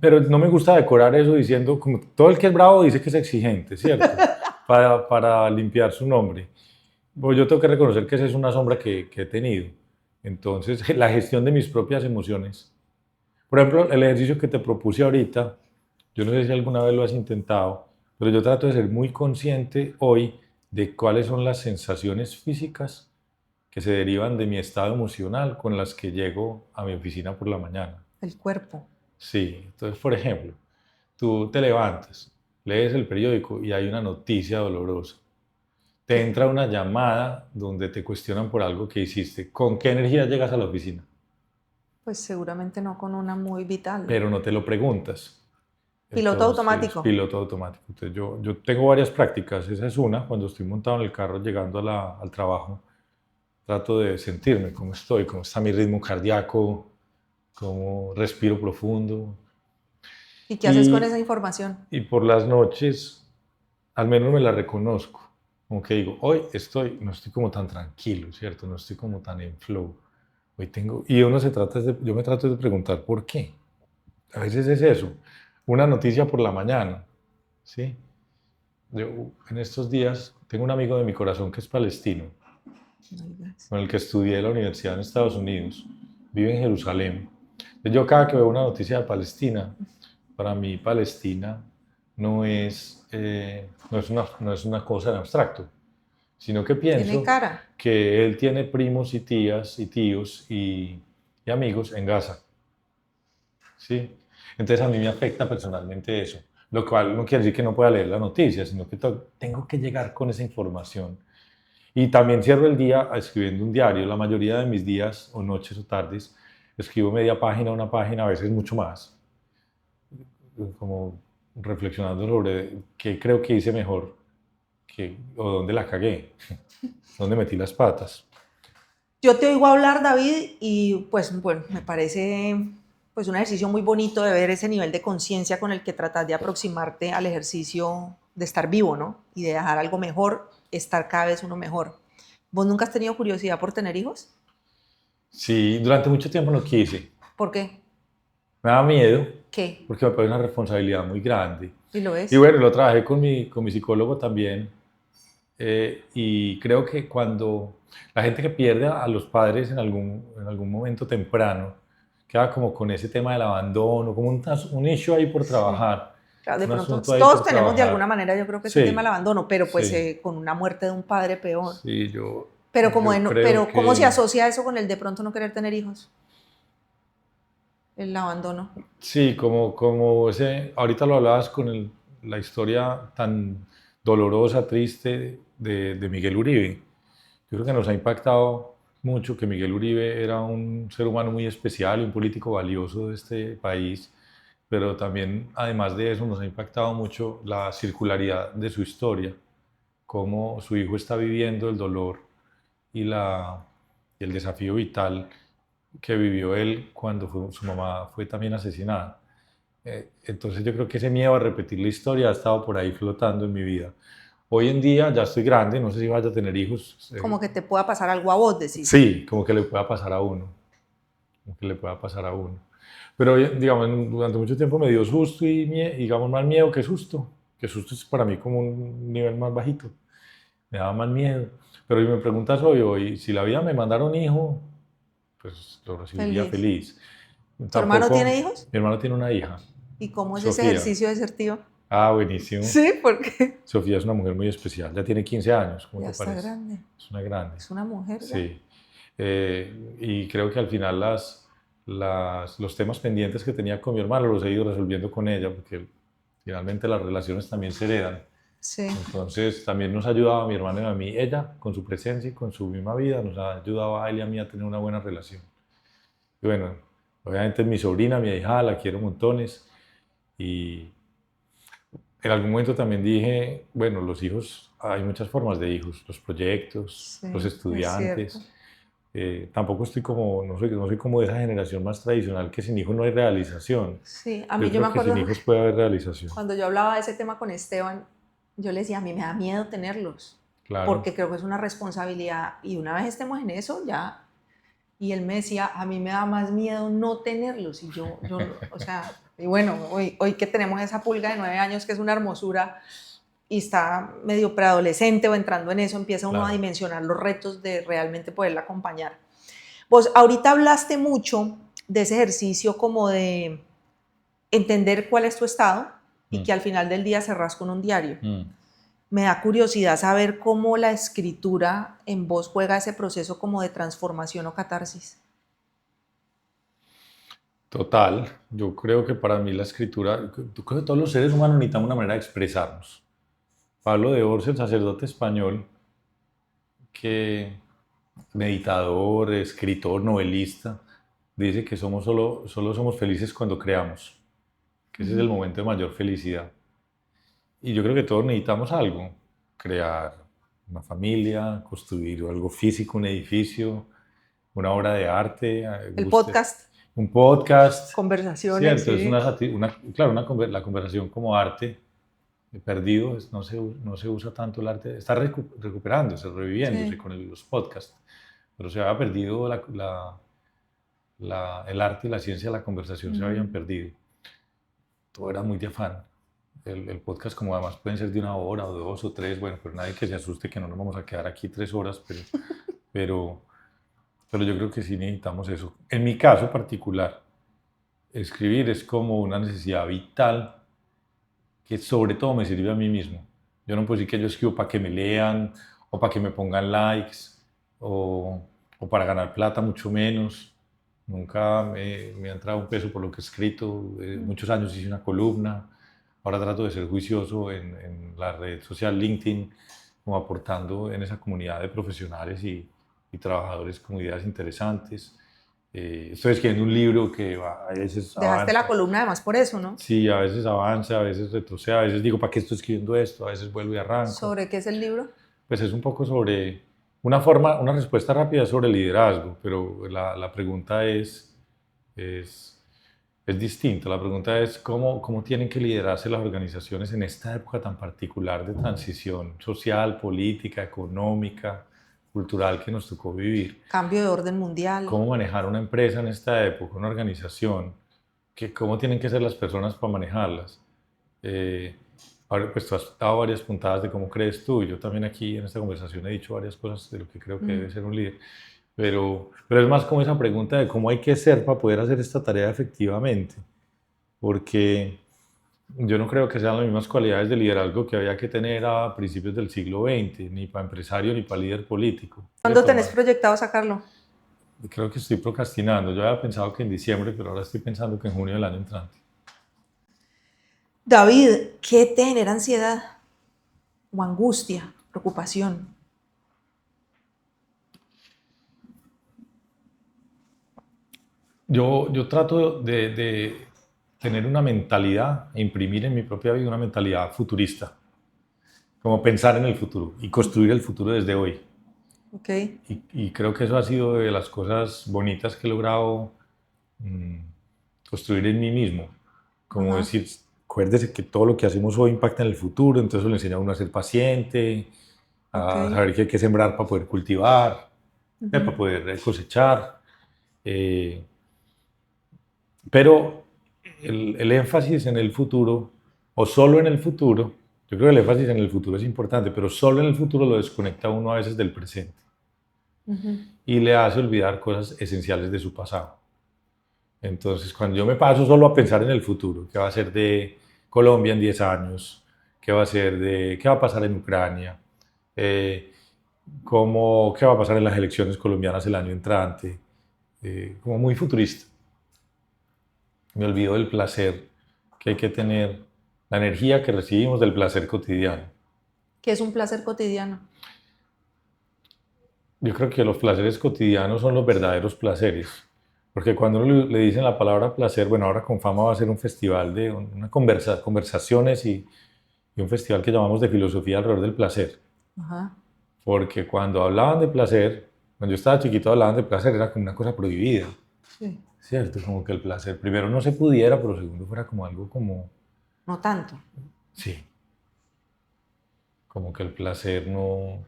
Pero no me gusta decorar eso diciendo, como todo el que es bravo dice que es exigente, ¿cierto? Para limpiar su nombre. Pues yo tengo que reconocer que esa es una sombra que he tenido. Entonces, la gestión de mis propias emociones. Por ejemplo, el ejercicio que te propuse ahorita, yo no sé si alguna vez lo has intentado, pero yo trato de ser muy consciente hoy de cuáles son las sensaciones físicas que se derivan de mi estado emocional con las que llego a mi oficina por la mañana. El cuerpo. Sí, entonces, por ejemplo, tú te levantas, lees el periódico y hay una noticia dolorosa. Te Que, entra una llamada donde te cuestionan por algo que hiciste. ¿Con qué energía llegas a la oficina? pues seguramente no con una muy vital. Pero no te lo preguntas. Piloto Entonces, automático. piloto automático. Entonces, yo tengo varias prácticas. Esa es una. Cuando estoy montado en el carro llegando al trabajo, trato de sentirme cómo estoy, cómo está mi ritmo cardíaco, cómo respiro profundo. ¿Y qué haces con esa Y, información? y por las noches, al menos me la reconozco. Como que digo, hoy no estoy como tan tranquilo, ¿cierto? No estoy como tan en flow. Hoy tengo, y yo me trato de preguntar por qué. A veces es eso, una noticia por la mañana, ¿sí? Yo en estos días tengo un amigo de mi corazón que es palestino, No digas. con el que estudié en la universidad en Estados Unidos, vive en Jerusalén. Entonces, yo cada que veo una noticia de Palestina, para mí Palestina no es una cosa en abstracto, sino que Tiene pienso cara. que él tiene primos y tías y tíos y amigos en Gaza, ¿sí? Entonces a mí me afecta personalmente eso, lo cual no quiere decir que no pueda leer la noticia, sino que tengo que llegar con esa información. Y también cierro el día escribiendo un diario. La mayoría de mis días o noches o tardes escribo media página, una página, a veces mucho más, como reflexionando sobre qué creo que hice mejor o dónde la cagué, dónde metí las patas. Yo te oigo hablar, David, y pues bueno, me parece pues un ejercicio muy bonito de ver ese nivel de conciencia con el que tratas de aproximarte al ejercicio de estar vivo, ¿no? Y de dejar algo mejor, estar cada vez uno mejor. ¿Vos nunca has tenido curiosidad por tener hijos? Sí, durante mucho tiempo no quise. ¿Por qué? Me daba miedo ¿Qué? porque me parece una responsabilidad muy grande. ¿Y lo Y es? bueno, lo trabajé con mi psicólogo también. Y creo que cuando la gente que pierde a los padres en algún momento temprano, queda como con ese tema del abandono, como un issue ahí por Sí. trabajar, Claro, de un pronto asunto ahí todos por tenemos de alguna trabajar. manera, yo creo que ese tema del Sí, abandono, pero pues sí, con una muerte de un padre peor. sí, Pero como de yo no, creo pero ¿cómo se que asocia eso con el de pronto no querer tener hijos? El abandono. sí, como ese, ahorita lo hablabas con la historia tan dolorosa, triste de Miguel Uribe. Yo creo que nos ha impactado mucho que Miguel Uribe era un ser humano muy especial y un político valioso de este país, pero también, además de eso, nos ha impactado mucho la circularidad de su historia, cómo su hijo está viviendo el dolor y, y el desafío vital que vivió él cuando su mamá fue también asesinada. Entonces yo creo que ese miedo a repetir la historia ha estado por ahí flotando en mi vida. Hoy en día ya estoy grande, no sé si vaya a tener hijos. Como que te pueda pasar algo a vos, decís. Sí, como que le pueda pasar a uno, como que le pueda pasar a uno. Pero digamos, durante mucho tiempo me dio susto y digamos más miedo que susto. Que susto es para mí como un nivel más bajito. Me daba más miedo. Pero si me preguntas hoy, si la vida me mandara un hijo, pues lo recibiría Feliz. feliz. ¿Tu hermano tiene Tampoco, hijos? mi hermano tiene una hija, ¿Y cómo es ese Sofía. ejercicio de ser tío? Ah, buenísimo. Sí, porque Sofía es una mujer muy especial, ya tiene 15 años, ¿cómo ya te está parece? grande. Es una grande, Es una mujer ya. sí. Y creo que al final los temas pendientes que tenía con mi hermano los he ido resolviendo con ella, porque finalmente las relaciones también se heredan. Sí. Entonces también nos ha ayudado a mi hermano y a mí, ella, con su presencia y con su misma vida, nos ha ayudado a él y a mí a tener una buena relación. Y bueno, obviamente es mi sobrina, mi hija, la quiero montones. Y en algún momento también dije, bueno, los hijos, hay muchas formas de hijos, los proyectos, los Sí, es cierto. estudiantes. Tampoco estoy como, no soy como de esa generación más tradicional que sin hijos no hay realización. Sí, a Yo mí yo me creo que sin acuerdo hijos puede haber realización. cuando yo hablaba de ese tema con Esteban, yo le decía, a mí me da miedo tenerlos, Claro. porque creo que es una responsabilidad y una vez estemos en eso, ya. Y él me decía, a mí me da más miedo no tenerlos. Y yo o sea, y bueno, hoy que tenemos esa pulga de 9 años, que es una hermosura, y está medio preadolescente o entrando en eso, empieza uno a Claro. dimensionar los retos de realmente poderla acompañar. Vos ahorita hablaste mucho de ese ejercicio como de entender cuál es tu estado y Mm, que al final del día cerrás con un diario. mm. Me da curiosidad saber cómo la escritura en vos juega ese proceso como de transformación o catarsis. Total, yo creo que para mí la escritura, yo creo que todos los seres humanos necesitamos una manera de expresarnos. Pablo de Orsay, el sacerdote español, que meditador, escritor, novelista, dice que solo somos felices cuando creamos, que ese es el momento de mayor felicidad. Y yo creo que todos necesitamos algo, crear una familia, construir algo físico, un edificio, una obra de arte, El guste, podcast, un podcast, conversaciones, cierto, es sí. claro, la conversación como arte perdido, no se usa tanto el arte, está recuperándose, reviviéndose Sí. con los podcasts, pero se había perdido el arte y la ciencia de la conversación, se habían perdido. Todo era muy de afán. El podcast, como además pueden ser de 1 hora o 2 o 3, bueno, pero nadie que se asuste que no nos vamos a quedar aquí 3 horas, pero, pero yo creo que sí necesitamos eso. En mi caso particular, escribir es como una necesidad vital que sobre todo me sirve a mí mismo. Yo no puedo decir que yo escribo para que me lean o para que me pongan likes o, o para ganar plata, mucho menos. Nunca me ha entrado un peso por lo que he escrito. Muchos años hice una columna. Ahora trato de ser juicioso en la red social LinkedIn, como aportando en esa comunidad de profesionales y trabajadores con ideas interesantes. Estoy escribiendo un libro que a veces Dejaste la avanza. columna además por eso, ¿no? Sí, a veces avanza, a veces retrocede, a veces digo, ¿para qué estoy escribiendo esto? A veces vuelvo y arranco. ¿Sobre qué es el libro? Pues es un poco sobre una respuesta rápida sobre liderazgo, pero la pregunta es, es distinta. La pregunta es cómo tienen que liderarse las organizaciones en esta época tan particular de transición social, política, económica, cultural que nos tocó vivir. Cambio de orden mundial. Cómo manejar una empresa en esta época, una organización, cómo tienen que ser las personas para manejarlas. Ahora, pues tú has dado varias puntadas de cómo crees tú, y yo también aquí en esta conversación he dicho varias cosas de lo que creo que debe ser un líder, pero es más como esa pregunta de cómo hay que ser para poder hacer esta tarea efectivamente, porque yo no creo que sean las mismas cualidades de liderazgo que había que tener a principios del siglo XX, ni para empresario ni para líder político. ¿Cuándo tenés proyectado sacarlo? Creo que estoy procrastinando. Yo había pensado que en diciembre, pero ahora estoy pensando que en junio del año entrante. David, ¿qué te genera ansiedad o angustia, preocupación? Yo trato de tener una mentalidad, e imprimir en mi propia vida una mentalidad futurista, como pensar en el futuro y construir el futuro desde hoy. Ok. Y creo que eso ha sido de las cosas bonitas que he logrado mm, construir en mí mismo. Como Ajá. decir, acuérdese que todo lo que hacemos hoy impacta en el futuro, entonces eso le enseña a uno a ser paciente, Ok. a saber que hay que sembrar para poder cultivar, para poder cosechar. Eh, pero el énfasis en el futuro, o solo en el futuro, yo creo que el énfasis en el futuro es importante, pero solo en el futuro lo desconecta uno a veces del presente y le hace olvidar cosas esenciales de su pasado. Entonces, cuando yo me paso solo a pensar en el futuro, qué va a ser de Colombia en 10 años, qué va a ser qué va a pasar en Ucrania, eh, qué va a pasar en las elecciones colombianas el año entrante, como muy futurista. Me olvido del placer que hay que tener, la energía que recibimos del placer cotidiano. ¿Qué es un placer cotidiano? Yo creo que los placeres cotidianos son los verdaderos placeres, porque cuando uno le dicen la palabra placer, bueno, ahora con Fama va a ser un festival de conversaciones y un festival que llamamos de filosofía alrededor del placer, Ajá. porque cuando hablaban de placer, cuando yo estaba chiquito hablaban de placer, era como una cosa prohibida, Sí. ¿cierto? Como que el placer primero no se pudiera, pero segundo fuera como algo como, No tanto. sí, como que el placer no...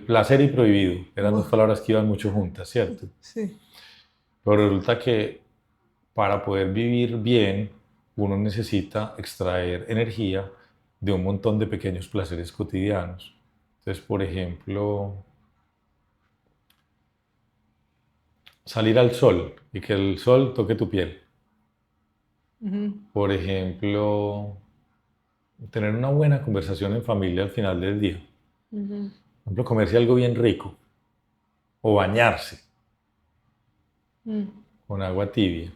placer y prohibido, eran dos Uf, palabras que iban mucho juntas, ¿cierto? sí. Pero resulta que para poder vivir bien, uno necesita extraer energía de un montón de pequeños placeres cotidianos. Entonces, por ejemplo, salir al sol y que el sol toque tu piel. Por ejemplo, tener una buena conversación en familia al final del día. Por ejemplo, comerse algo bien rico o bañarse con agua tibia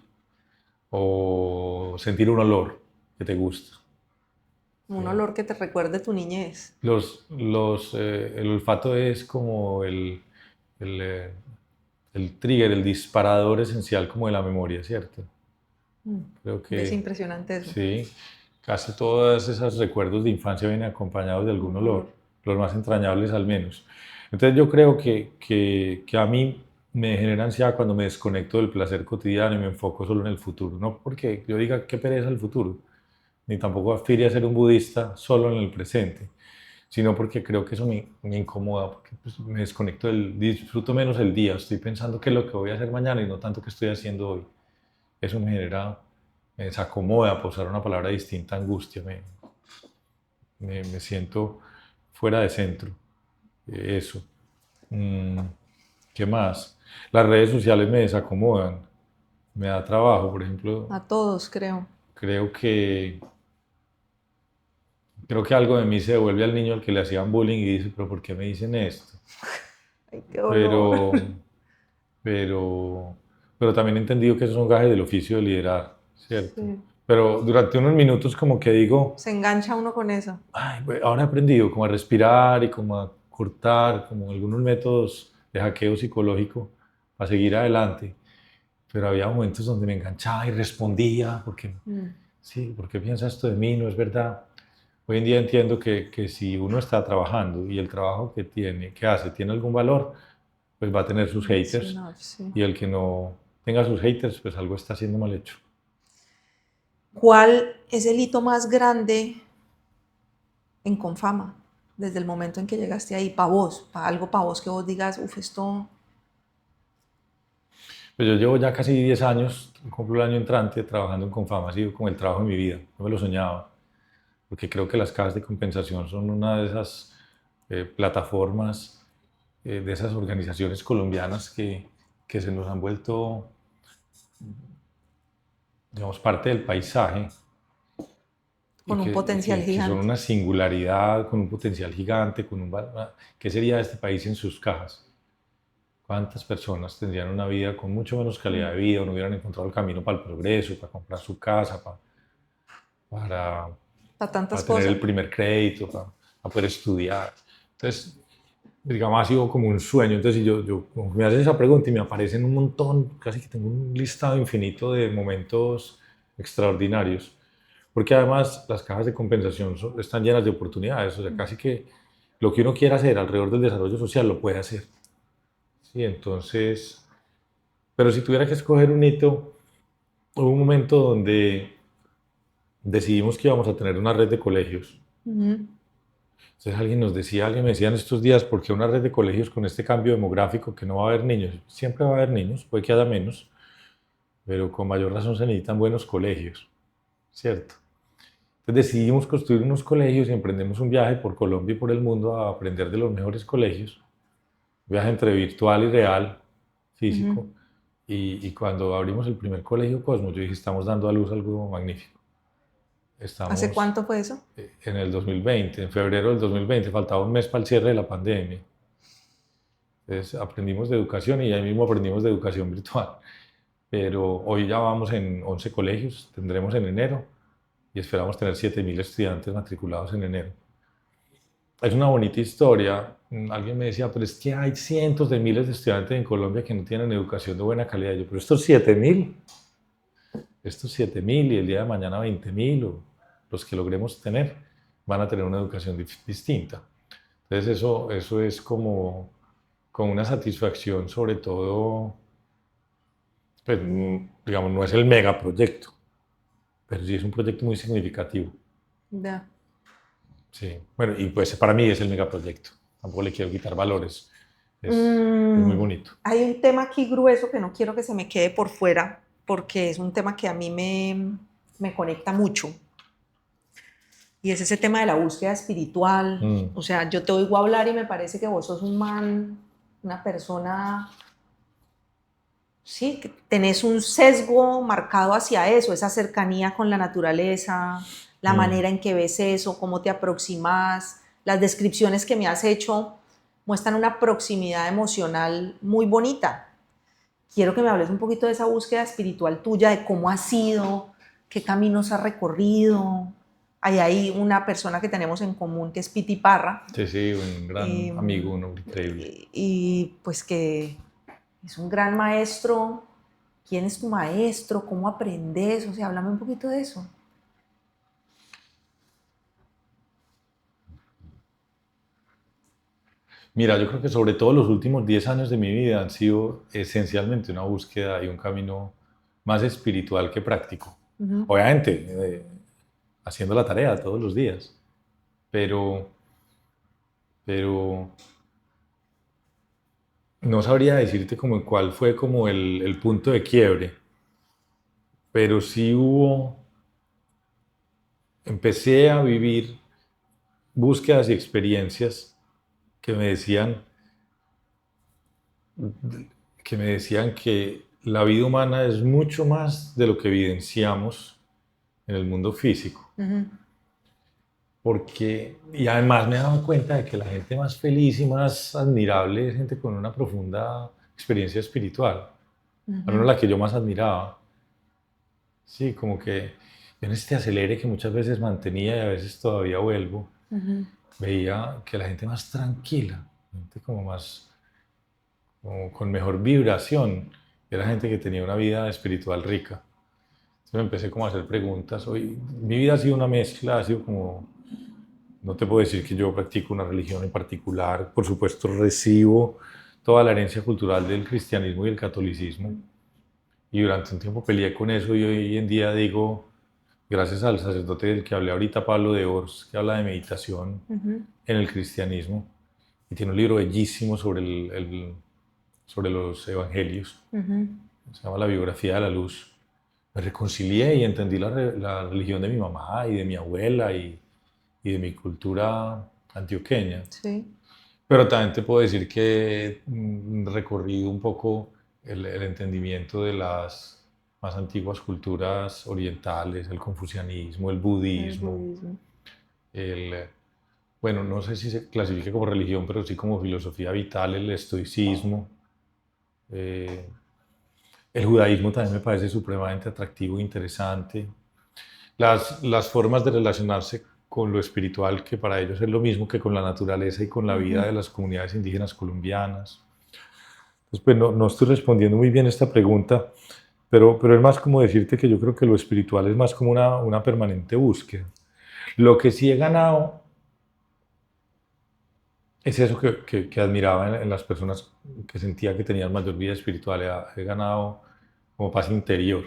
o sentir un olor que te gusta. Un olor que te recuerde tu niñez. El olfato es como el, el trigger, el disparador esencial como de la memoria, ¿cierto? Creo Es que impresionante eso. sí, casi todos esos recuerdos de infancia vienen acompañados de algún olor, los más entrañables al menos. Entonces yo creo que a mí me genera ansiedad cuando me desconecto del placer cotidiano y me enfoco solo en el futuro. No porque yo diga qué pereza el futuro, ni tampoco aspire a ser un budista solo en el presente, sino porque creo que eso me incomoda, porque pues, me desconecto disfruto menos el día, estoy pensando qué es lo que voy a hacer mañana y no tanto qué estoy haciendo hoy. Eso me genera, me desacomoda, por usar una palabra distinta, angustia, me siento fuera de centro. Eso. Mm, ¿Qué más? Las redes sociales me desacomodan, me da trabajo, por ejemplo. A todos, creo. Creo que, creo que algo de mí se devuelve al niño al que le hacían bullying y dice, pero ¿por qué me dicen esto? Ay, qué dolor. Pero, pero, pero también he entendido que esos son gajes del oficio de liderar, ¿cierto? Sí. Pero durante unos minutos como que digo, Se engancha uno con eso. ay, ahora he aprendido como a respirar y como a cortar, como algunos métodos de hackeo psicológico para seguir adelante. Pero había momentos donde me enganchaba y respondía, porque, sí, ¿por qué piensa esto de mí? No es verdad. Hoy en día entiendo que si uno está trabajando y el trabajo que hace, tiene algún valor, pues va a tener sus haters. No, sí. Y el que no tenga sus haters, pues algo está haciendo mal hecho. ¿Cuál es el hito más grande en Confama? Desde el momento en que llegaste ahí, para vos, algo para vos que vos digas, uff, esto... Pues yo llevo ya casi 10 años, cumplo el año entrante, trabajando en Confama, ha sido como el trabajo de mi vida, no me lo soñaba, porque creo que las cajas de compensación son una de esas plataformas, de esas organizaciones colombianas que se nos han vuelto, digamos, parte del paisaje. Con un potencial Que son gigante. una singularidad, con un potencial gigante, ¿qué sería este país sin sus cajas? ¿Cuántas personas tendrían una vida con mucho menos calidad de vida, o no hubieran encontrado el camino para el progreso, para comprar su casa, para Tantas tener cosas. el primer crédito, para poder estudiar? Entonces, digamos, ha sido como un sueño. Entonces, como me haces esa pregunta y me aparecen un montón, casi que tengo un listado infinito de momentos extraordinarios. Porque además las cajas de compensación están llenas de oportunidades, o sea, casi que lo que uno quiera hacer alrededor del desarrollo social lo puede hacer. Sí, entonces, pero si tuviera que escoger un hito, hubo un momento donde decidimos que íbamos a tener una red de colegios. Entonces alguien me decía en estos días, ¿por qué una red de colegios con este cambio demográfico que no va a haber niños? Siempre va a haber niños, puede que haya menos, pero con mayor razón se necesitan buenos colegios, ¿cierto? Entonces decidimos construir unos colegios y emprendemos un viaje por Colombia y por el mundo a aprender de los mejores colegios. Un viaje entre virtual y real, físico. Y cuando abrimos el primer colegio Cosmos, yo dije, estamos dando a luz algo magnífico. ¿Hace cuánto fue eso? En el 2020, en febrero del 2020, faltaba un mes para el cierre de la pandemia. Entonces aprendimos de educación y ahí mismo aprendimos de educación virtual. Pero hoy ya vamos en 11 colegios, tendremos en enero y esperamos tener 7.000 estudiantes matriculados en enero. Es una bonita historia. Alguien me decía, pero es que hay cientos de miles de estudiantes en Colombia que no tienen educación de buena calidad. Yo, pero estos 7.000 y el día de mañana 20.000 o los que logremos tener van a tener una educación distinta. Entonces eso es como una satisfacción, sobre todo, pues, digamos, no es el megaproyecto, pero sí es un proyecto muy significativo. Ya. Sí, bueno, y pues para mí es el megaproyecto. Tampoco le quiero quitar valores. Es muy bonito. Hay un tema aquí grueso que no quiero que se me quede por fuera, porque es un tema que a mí me conecta mucho. Y es ese tema de la búsqueda espiritual. Mm. O sea, yo te oigo hablar y me parece que vos sos un man, una persona, sí, que tenés un sesgo marcado hacia eso, esa cercanía con la naturaleza, la manera en que ves eso, cómo te aproximas. Las descripciones que me has hecho muestran una proximidad emocional muy bonita. Quiero que me hables un poquito de esa búsqueda espiritual tuya, de cómo ha sido, qué caminos has recorrido. Hay ahí una persona que tenemos en común que es Piti Parra. Sí, sí, un gran amigo, un hombre increíble. Y pues que es un gran maestro. ¿Quién es tu maestro? ¿Cómo aprendes? O sea, háblame un poquito de eso. Mira, yo creo que sobre todo los últimos 10 años de mi vida han sido esencialmente una búsqueda y un camino más espiritual que práctico. Obviamente, haciendo la tarea todos los días, pero, pero no sabría decirte como cuál fue como el punto de quiebre, pero sí empecé a vivir búsquedas y experiencias que me decían que la vida humana es mucho más de lo que evidenciamos en el mundo físico. Y además me he dado cuenta de que la gente más feliz y más admirable es gente con una profunda experiencia espiritual. Al menos la que yo más admiraba. Sí, como que en este acelere que muchas veces mantenía y a veces todavía vuelvo, veía que la gente más tranquila, gente como más, como con mejor vibración, era gente que tenía una vida espiritual rica. Entonces me empecé como a hacer preguntas. Hoy, mi vida ha sido una mezcla, ha sido como, no te puedo decir que yo practico una religión en particular, por supuesto recibo toda la herencia cultural del cristianismo y el catolicismo, y durante un tiempo peleé con eso y hoy en día digo, gracias al sacerdote del que hablé ahorita, Pablo de Ors, que habla de meditación en el cristianismo, y tiene un libro bellísimo sobre los evangelios, se llama La biografía de la luz. Me reconcilié y entendí la religión de mi mamá y de mi abuela y de mi cultura antioqueña. Sí. Pero también te puedo decir que he recorrido un poco el entendimiento de las más antiguas culturas orientales, el confucianismo, el budismo, el, bueno, no sé si se clasifica como religión, pero sí como filosofía vital, el estoicismo. El judaísmo también me parece supremamente atractivo e interesante. Las formas de relacionarse con lo espiritual, que para ellos es lo mismo que con la naturaleza y con la vida de las comunidades indígenas colombianas. Entonces, pues no estoy respondiendo muy bien esta pregunta, pero es más como decirte que yo creo que lo espiritual es más como una permanente búsqueda. Lo que sí he ganado es eso que admiraba en las personas que sentía que tenían mayor vida espiritual. He ganado como paz interior,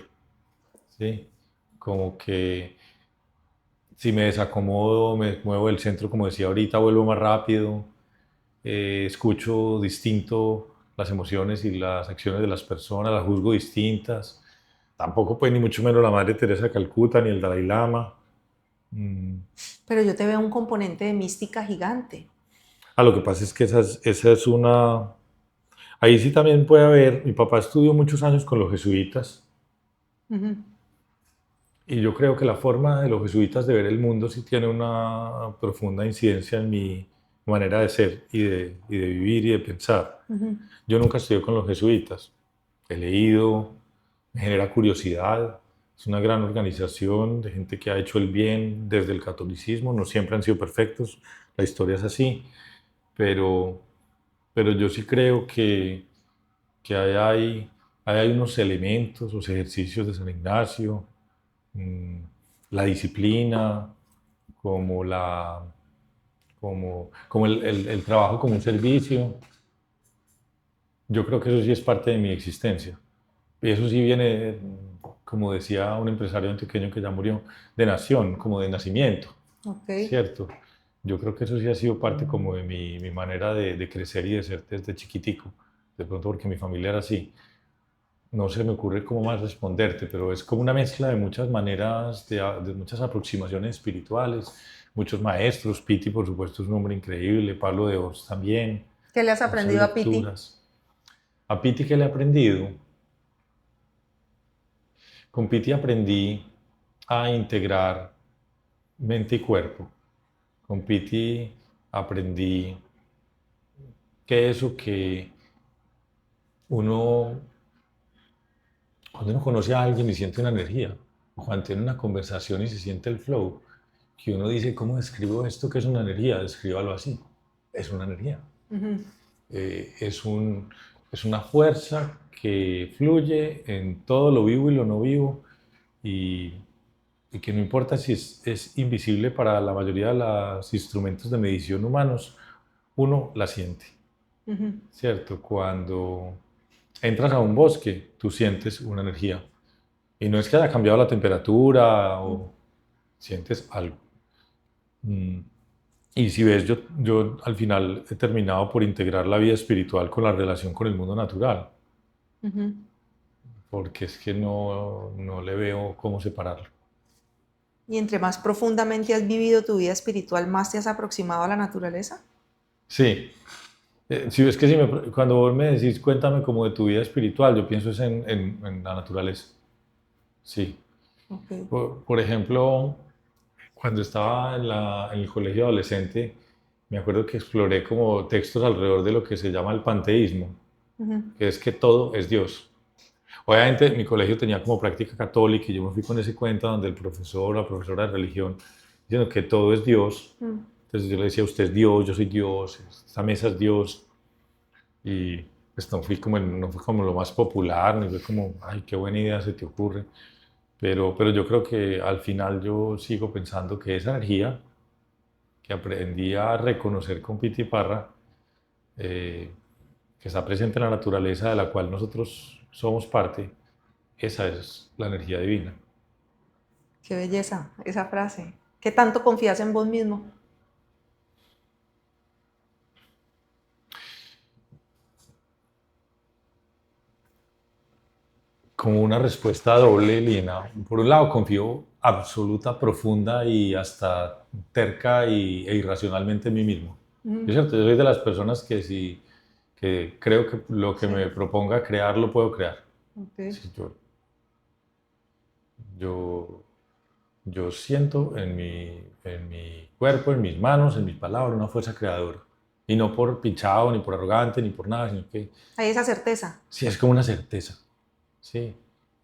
¿sí? Como que si me desacomodo, me muevo del centro, como decía ahorita, vuelvo más rápido, escucho distinto las emociones y las acciones de las personas, las juzgo distintas. Tampoco, pues, ni mucho menos la Madre Teresa de Calcuta, ni el Dalai Lama. Pero yo te veo un componente de mística gigante. Lo que pasa es que esa es una... Ahí sí también puede haber... Mi papá estudió muchos años con los jesuitas. Y yo creo que la forma de los jesuitas de ver el mundo sí tiene una profunda incidencia en mi manera de ser y de vivir y de pensar. Yo nunca estudié con los jesuitas. He leído, me genera curiosidad. Es una gran organización de gente que ha hecho el bien desde el catolicismo. No siempre han sido perfectos, la historia es así. Pero yo sí creo que hay unos elementos, los ejercicios de San Ignacio, la disciplina, como, como el trabajo como un servicio. Yo creo que eso sí es parte de mi existencia. Y eso sí viene, como decía un empresario antioqueño que ya murió, de nación, como de nacimiento, ¿cierto? Yo creo que eso sí ha sido parte como de mi manera de crecer y de ser desde chiquitico, de pronto porque mi familia era así. no se me ocurre cómo más responderte, pero es como una mezcla de muchas maneras, de muchas aproximaciones espirituales, muchos maestros. Piti, por supuesto, es un hombre increíble, Pablo de Oz también, ¿Qué le has muchas aprendido a Piti? lecturas. A Piti, ¿qué le he aprendido? Con Piti aprendí a integrar mente y cuerpo. Con Piti aprendí que eso que uno, cuando uno conoce a alguien y siente una energía, o cuando tiene una conversación y se siente el flow, que uno dice, ¿cómo describo esto que es una energía? Descríbalo así. Es una energía. Ujú. Es es una fuerza que fluye en todo lo vivo y lo no vivo y, y que no importa si es invisible para la mayoría de los instrumentos de medición humanos, uno la siente, Ujú. ¿cierto? Cuando entras a un bosque, tú sientes una energía. Y no es que haya cambiado la temperatura o sientes algo. Mm. Y si ves, yo al final he terminado por integrar la vida espiritual con la relación con el mundo natural, Ujú. porque es que no le veo cómo separarlo. Y entre más profundamente has vivido tu vida espiritual, más te has aproximado a la naturaleza. Sí, sí, es que cuando vos me decís cuéntame como de tu vida espiritual, yo pienso es en la naturaleza. Sí. Okay. Por ejemplo, cuando estaba en el colegio adolescente, me acuerdo que exploré como textos alrededor de lo que se llama el panteísmo, Ujú. que es que todo es Dios. Obviamente mi colegio tenía como práctica católica y yo me fui con ese cuento donde el profesor o la profesora de religión diciendo que todo es Dios. Mm. Entonces yo le decía, usted es Dios, yo soy Dios, esta mesa es Dios. Y pues no fue como lo más popular, ni fue como, ay, qué buena idea se te ocurre. Pero yo creo que al final yo sigo pensando que esa energía que aprendí a reconocer con Piti Parra, eh, que está presente en la naturaleza de la cual nosotros somos parte, esa es la energía divina. Qué belleza esa frase. ¿Qué tanto confías en vos mismo? Como una respuesta doble, Lina. Por un lado, confío absoluta, profunda y hasta terca e irracionalmente en mí mismo. Yo, Mm. cierto, yo soy de las personas que si que creo que lo que me Sí. proponga crear lo puedo crear. Okay. Sí, yo, yo siento en mi cuerpo, en mis manos, en mis palabras, una fuerza creadora. Y no por pinchado, ni por arrogante, ni por nada, sino que Hay esa certeza. sí, es como una certeza. Sí.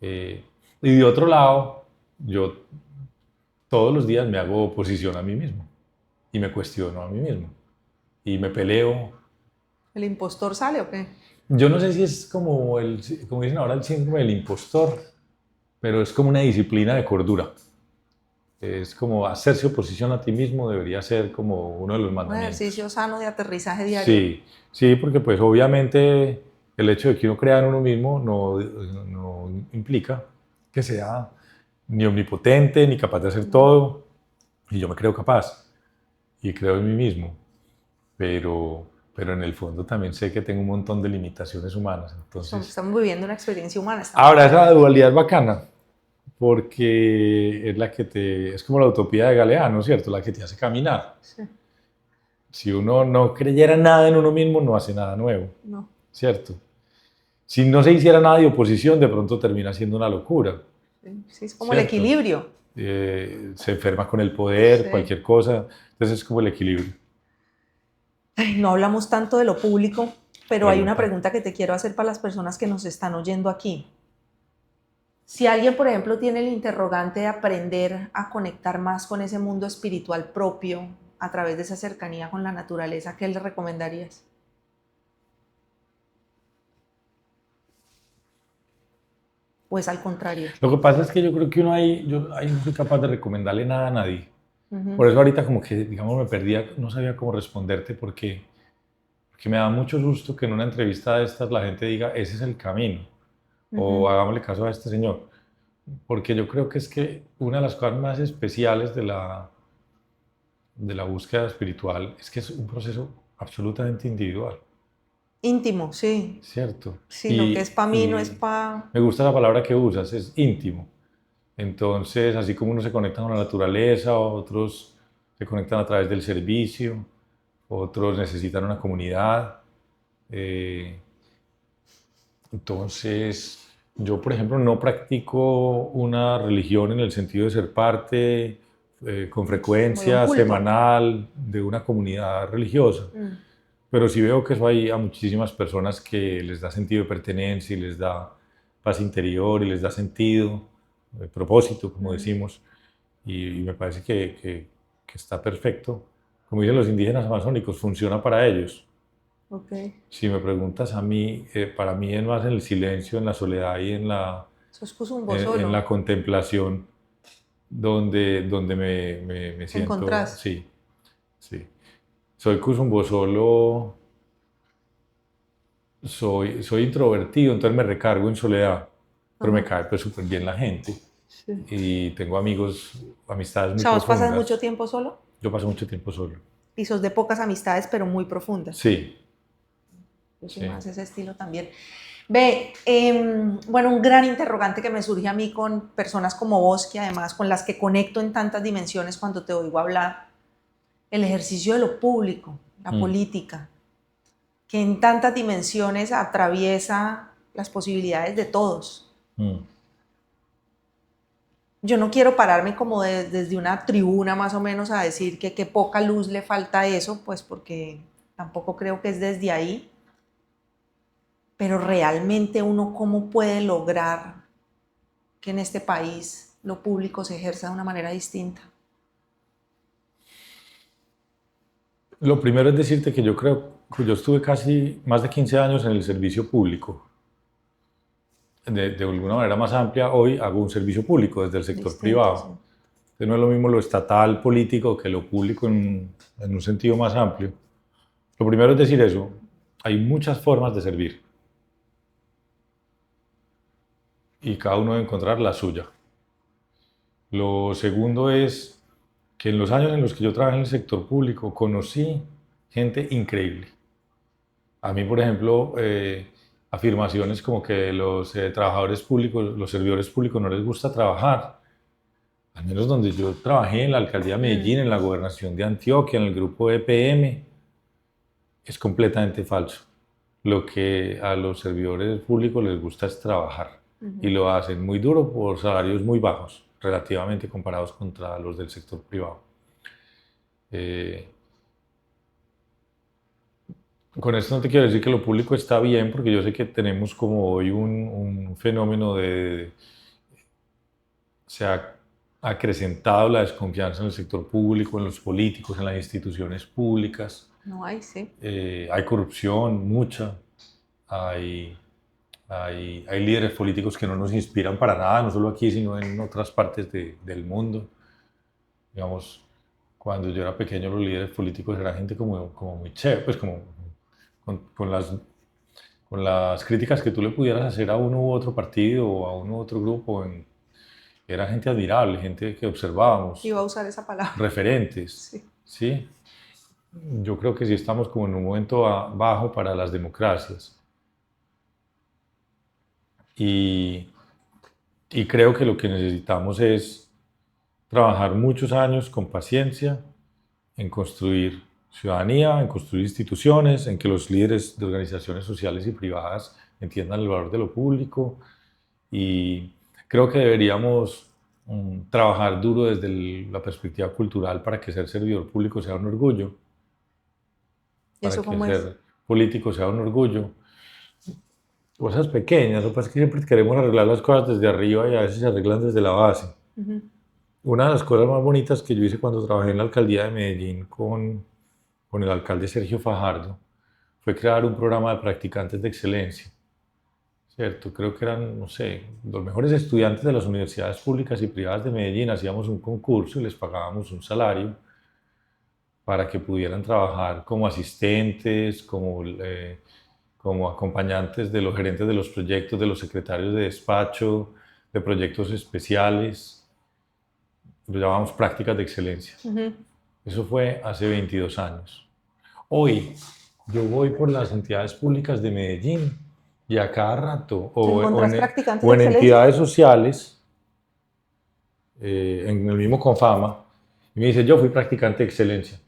Eh, y de otro lado, yo todos los días me hago oposición a mí mismo y me cuestiono a mí mismo y me peleo. ¿El impostor sale o qué? Yo no sé si es como como dicen ahora, el síndrome del impostor, pero es como una disciplina de cordura. Es como hacerse oposición a ti mismo debería ser como uno de los Un ejercicio mandamientos. sano de aterrizaje diario. Sí, sí, porque pues obviamente el hecho de que uno crea en uno mismo no implica que sea ni omnipotente ni capaz de hacer todo. Y yo me creo capaz y creo en mí mismo, pero en el fondo también sé que tengo un montón de limitaciones humanas. Entonces, Estamos viviendo una experiencia humana, estamos ahora esa diferentes. dualidad es bacana porque es la que es como la utopía de Galeano, ¿cierto? La que te hace caminar. Sí. Si uno no creyera nada en uno mismo, no hace nada nuevo, No. ¿cierto? Si no se hiciera nada de oposición, de pronto termina siendo una locura, Sí, sí, es como el ¿cierto? equilibrio. Se enferma con el poder, Sí. cualquier cosa. Entonces es como el equilibrio. Ay, no hablamos tanto de lo público, pero hay una Pregunta. pregunta que te quiero hacer para las personas que nos están oyendo aquí. Si alguien, por ejemplo, tiene el interrogante de aprender a conectar más con ese mundo espiritual propio a través de esa cercanía con la naturaleza, ¿qué le recomendarías? ¿O es al contrario? Lo que pasa es que yo creo que yo ahí no soy capaz de recomendarle nada a nadie. Ujú. Por eso ahorita como que, digamos, me perdía, no sabía cómo responderte porque me da mucho susto que en una entrevista de estas la gente diga, ese es el camino, o Ujú. hagámosle caso a este señor. Porque yo creo que es que una de las cosas más especiales de la búsqueda espiritual es que es un proceso absolutamente individual. Íntimo, sí. ¿cierto? Sí, lo que es para mí no es Y para... me gusta la palabra que usas, es íntimo. Entonces, así como unos se conectan con la naturaleza, otros se conectan a través del servicio, otros necesitan una comunidad. eh, entonces, yo, por ejemplo, no practico una religión en el sentido de ser parte con Como de un frecuencia culto. semanal de una comunidad religiosa. Mm, Pero sí veo que eso hay a muchísimas personas que les da sentido de pertenencia y les da paz interior y les da sentido, propósito, como mm, decimos, y me parece que está perfecto. Como dicen los indígenas amazónicos, funciona para ellos. ok. Si me preguntas a mí, para mí es más en el silencio, en la soledad y Eso es Cusumbo en la solo. contemplación donde me ¿Te siento, encontrás? sí, sí. Soy Cusumbo solo. Soy introvertido, entonces me recargo en soledad, pero me Ajá. cae pues súper bien la gente Sí. y tengo amigos, amistades O muy sea, vos pasas mucho profundas. tiempo solo Yo paso mucho tiempo solo. y sos de pocas amistades, pero muy profundas. Sí, Yo soy sí. más ese estilo también. Ve, bueno, un gran interrogante que me surge a mí con personas como vos, que además con las que conecto en tantas dimensiones cuando te oigo hablar, el ejercicio de lo público, la Mm, política, que en tantas dimensiones atraviesa las posibilidades de todos. mm. Yo no quiero pararme como desde una tribuna más o menos a decir que qué poca luz le falta a eso, pues porque tampoco creo que es desde ahí, pero realmente uno cómo puede lograr que en este país lo público se ejerza de una manera distinta. Lo primero es decirte que yo creo que yo estuve casi más de 15 años en el servicio público. De alguna manera más amplia, hoy hago un servicio público desde el sector Distinto, sí. privado. Entonces no es lo mismo lo estatal político que lo público en un sentido más amplio. Lo primero es decir eso, hay muchas formas de servir y cada uno debe encontrar la suya. Lo segundo es que en los años en los que yo trabajé en el sector público conocí gente increíble. A mí, por ejemplo, afirmaciones como que los trabajadores públicos, los servidores públicos no les gusta trabajar, al menos donde yo trabajé en la alcaldía de Medellín, en la gobernación de Antioquia, en el grupo EPM, es completamente falso. Lo que a los servidores públicos les gusta es trabajar y lo hacen muy duro por salarios muy bajos, relativamente comparados contra los del sector privado. Eh, con esto no te quiero decir que lo público está bien, porque yo sé que tenemos como hoy un fenómeno se ha acrecentado la desconfianza en el sector público, en los políticos, en las instituciones públicas. No hay, sí. Hay corrupción, mucha. Hay, hay líderes políticos que no nos inspiran para nada, no solo aquí, sino en otras partes del mundo. Digamos, cuando yo era pequeño, los líderes políticos eran gente como muy chévere, pues como con las críticas que tú le pudieras hacer a uno u otro partido o a uno u otro grupo, era gente admirable, gente que observábamos, Iba a usar esa palabra. referentes, Sí. ¿sí? Yo creo que sí estamos como en un momento bajo para las democracias. Y, y creo que lo que necesitamos es trabajar muchos años con paciencia en construir ciudadanía, en construir instituciones, en que los líderes de organizaciones sociales y privadas entiendan el valor de lo público y creo que deberíamos trabajar duro desde la perspectiva cultural para que ser servidor público sea un orgullo, ¿Y para eso que cómo es? ser político sea un orgullo. Cosas pequeñas, lo que pasa es que siempre queremos arreglar las cosas desde arriba y a veces se arreglan desde la base. Ujú. Una de las cosas más bonitas que yo hice cuando trabajé en la alcaldía de Medellín con el alcalde Sergio Fajardo fue crear un programa de practicantes de excelencia, ¿cierto? Creo que eran, no sé, los mejores estudiantes de las universidades públicas y privadas de Medellín, hacíamos un concurso y les pagábamos un salario para que pudieran trabajar como asistentes, como acompañantes de los gerentes de los proyectos, de los secretarios de despacho, de proyectos especiales, lo llamamos prácticas de excelencia. Ujú. Eso fue hace 22 años. Hoy yo voy por las entidades públicas de Medellín y a cada rato, ¿Encontrás practicantes o de en excelencia? entidades sociales, en el mismo Confama, y me dice, yo fui practicante de excelencia,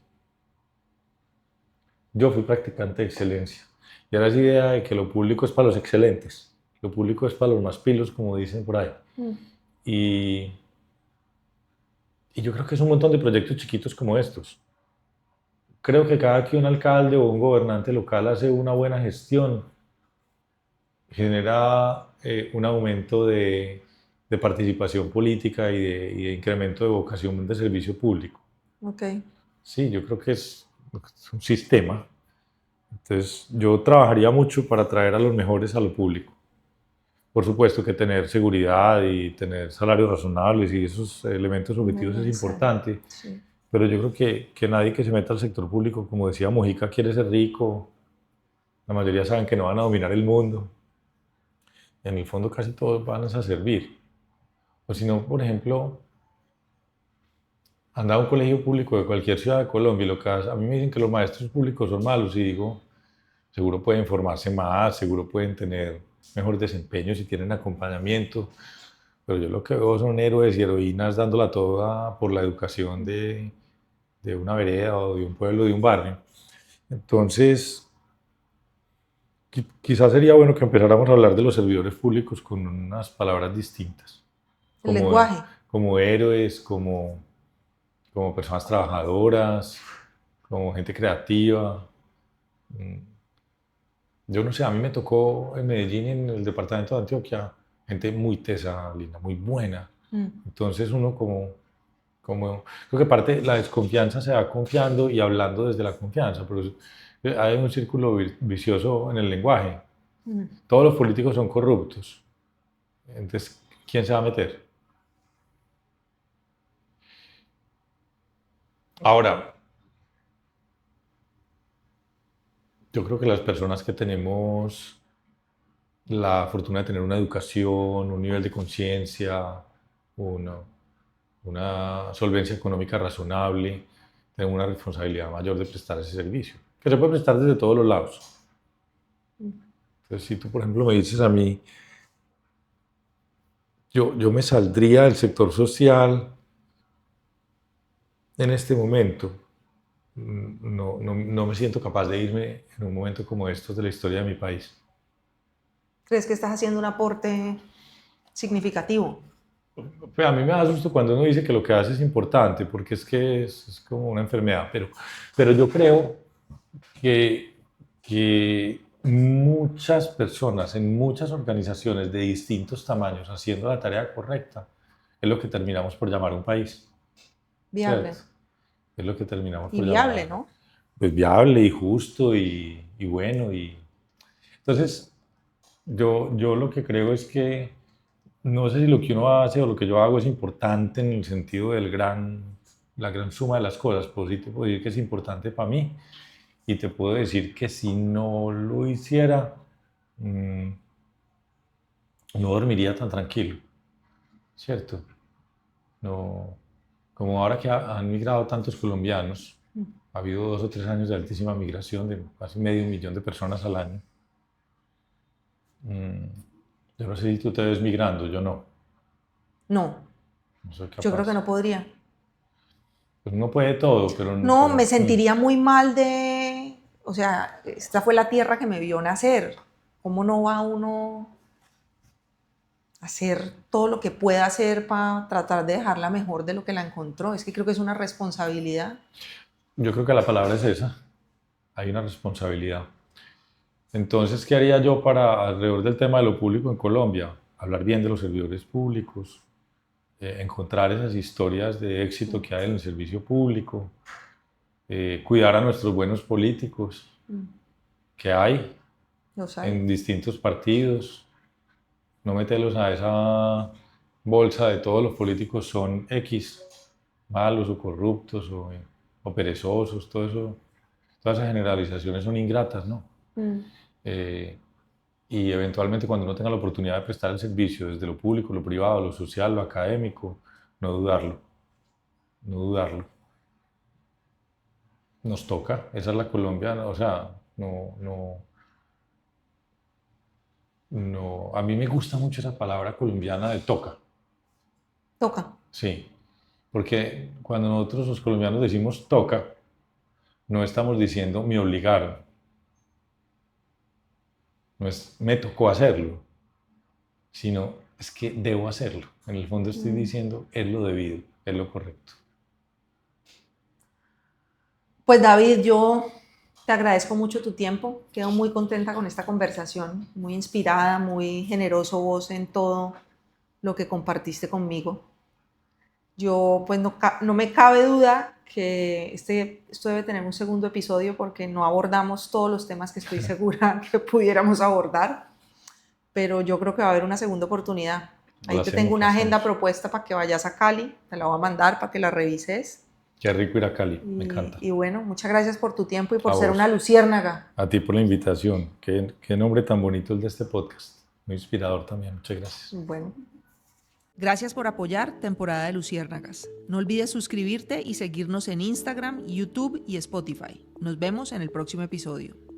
yo fui practicante de excelencia. Y ahora esa idea de que lo público es para los excelentes, lo público es para los más pilos, como dicen por ahí. Mm. Y, y yo creo que es un montón de proyectos chiquitos como estos. Creo que cada que un alcalde o un gobernante local hace una buena gestión, genera un aumento de participación política y de incremento de vocación de servicio público. Ok. Sí, yo creo que es un sistema. Entonces, yo trabajaría mucho para traer a los mejores a lo público. Por supuesto que tener seguridad y tener salarios razonables y esos elementos Muy objetivos es necesario. importante, Sí. pero yo creo que nadie que se meta al sector público, como decía Mujica, quiere ser rico. La mayoría saben que no van a dominar el mundo. En el fondo casi todos van a servir. O si no, por ejemplo, anda a un colegio público de cualquier ciudad de Colombia y a mí me dicen que los maestros públicos son malos y digo, seguro pueden formarse más, seguro pueden tener mejor desempeño si tienen acompañamiento, pero yo lo que veo son héroes y heroínas dándola toda por la educación de una vereda o de un pueblo, de un barrio. Entonces, quizás sería bueno que empezáramos a hablar de los servidores públicos con unas palabras distintas, El como, lenguaje. como héroes, como personas trabajadoras, como gente creativa. Mm, Yo no sé, a mí me tocó en Medellín, en el departamento de Antioquia, gente muy tesa, linda, muy buena. Mm. Entonces uno creo que parte la desconfianza se va confiando y hablando desde la confianza, pero hay un círculo vicioso en el lenguaje. Mm. Todos los políticos son corruptos. Entonces, ¿quién se va a meter? Ahora, yo creo que las personas que tenemos la fortuna de tener una educación, un nivel de conciencia, una, una solvencia económica razonable, tenemos una responsabilidad mayor de prestar ese servicio, que se puede prestar desde todos los lados. Entonces, si tú, por ejemplo, me dices a mí, yo me saldría del sector social en este momento. No me siento capaz de irme en un momento como estos de la historia de mi país. ¿Crees que estás haciendo un aporte significativo? Pues a mí me da susto cuando uno dice que lo que hace es importante, porque es que es como una enfermedad, pero yo creo que muchas personas en muchas organizaciones de distintos tamaños haciendo la tarea correcta es lo que terminamos por llamar un país, Viable. ¿cierto? Es lo que terminamos Y por viable, llamar ¿no? pues, viable y justo y bueno. Entonces, yo lo que creo es que no sé si lo que uno hace o lo que yo hago es importante en el sentido la gran suma de las cosas, pero sí te puedo decir que es importante para mí y te puedo decir que si no lo hiciera, mm, no dormiría tan tranquilo, ¿cierto? No, como ahora que han migrado tantos colombianos, ha habido 2 o 3 años de altísima migración de casi medio millón de personas al año. Mm, yo no sé si tú te ves migrando, yo no, No, no soy yo creo que capaz. no podría. Pues no puede todo, No, me sentiría muy mal o sea, esta fue la tierra que me vio nacer. ¿Cómo no va uno a hacer todo lo que pueda hacer para tratar de dejarla mejor de lo que la encontró? Es que creo que es una responsabilidad. yo creo que la palabra es esa, hay una responsabilidad. Entonces, ¿qué haría yo para alrededor del tema de lo público en Colombia? Hablar bien de los servidores públicos, encontrar esas historias de éxito que hay en el servicio público, cuidar a nuestros buenos políticos que hay Los hay. en distintos partidos, no meterlos a esa bolsa de todos los políticos son X, malos o corruptos o perezosos, todo eso, todas esas generalizaciones son ingratas, ¿no? Eh, y eventualmente cuando uno tenga la oportunidad de prestar el servicio desde lo público, lo privado, lo social, lo académico, no dudarlo, no dudarlo. Nos toca, esa es la Colombia, o sea, No, a mí me gusta mucho esa palabra colombiana de toca, Toca. sí, porque cuando nosotros los colombianos decimos toca, no estamos diciendo me obligaron, no es me tocó hacerlo, sino es que debo hacerlo. En el fondo estoy diciendo es lo debido, es lo correcto. Pues David, yo te agradezco mucho tu tiempo, quedo muy contenta con esta conversación, muy inspirada, muy generoso vos en todo lo que compartiste conmigo. Yo pues no me cabe duda que esto debe tener un segundo episodio porque no abordamos todos los temas que estoy segura que pudiéramos abordar, pero yo creo que va a haber una segunda oportunidad. Lo Ahí te tengo hacemos, lo una agenda hacemos. propuesta para que vayas a Cali, te la voy a mandar para que la revises. Qué rico ir a Cali, me encanta. Y bueno, muchas gracias por tu tiempo y por A ser una vos, luciérnaga. a ti por la invitación. Qué nombre tan bonito el de este podcast. Muy inspirador también, muchas gracias. Bueno. Gracias por apoyar Temporada de Luciérnagas. No olvides suscribirte y seguirnos en Instagram, YouTube y Spotify. Nos vemos en el próximo episodio.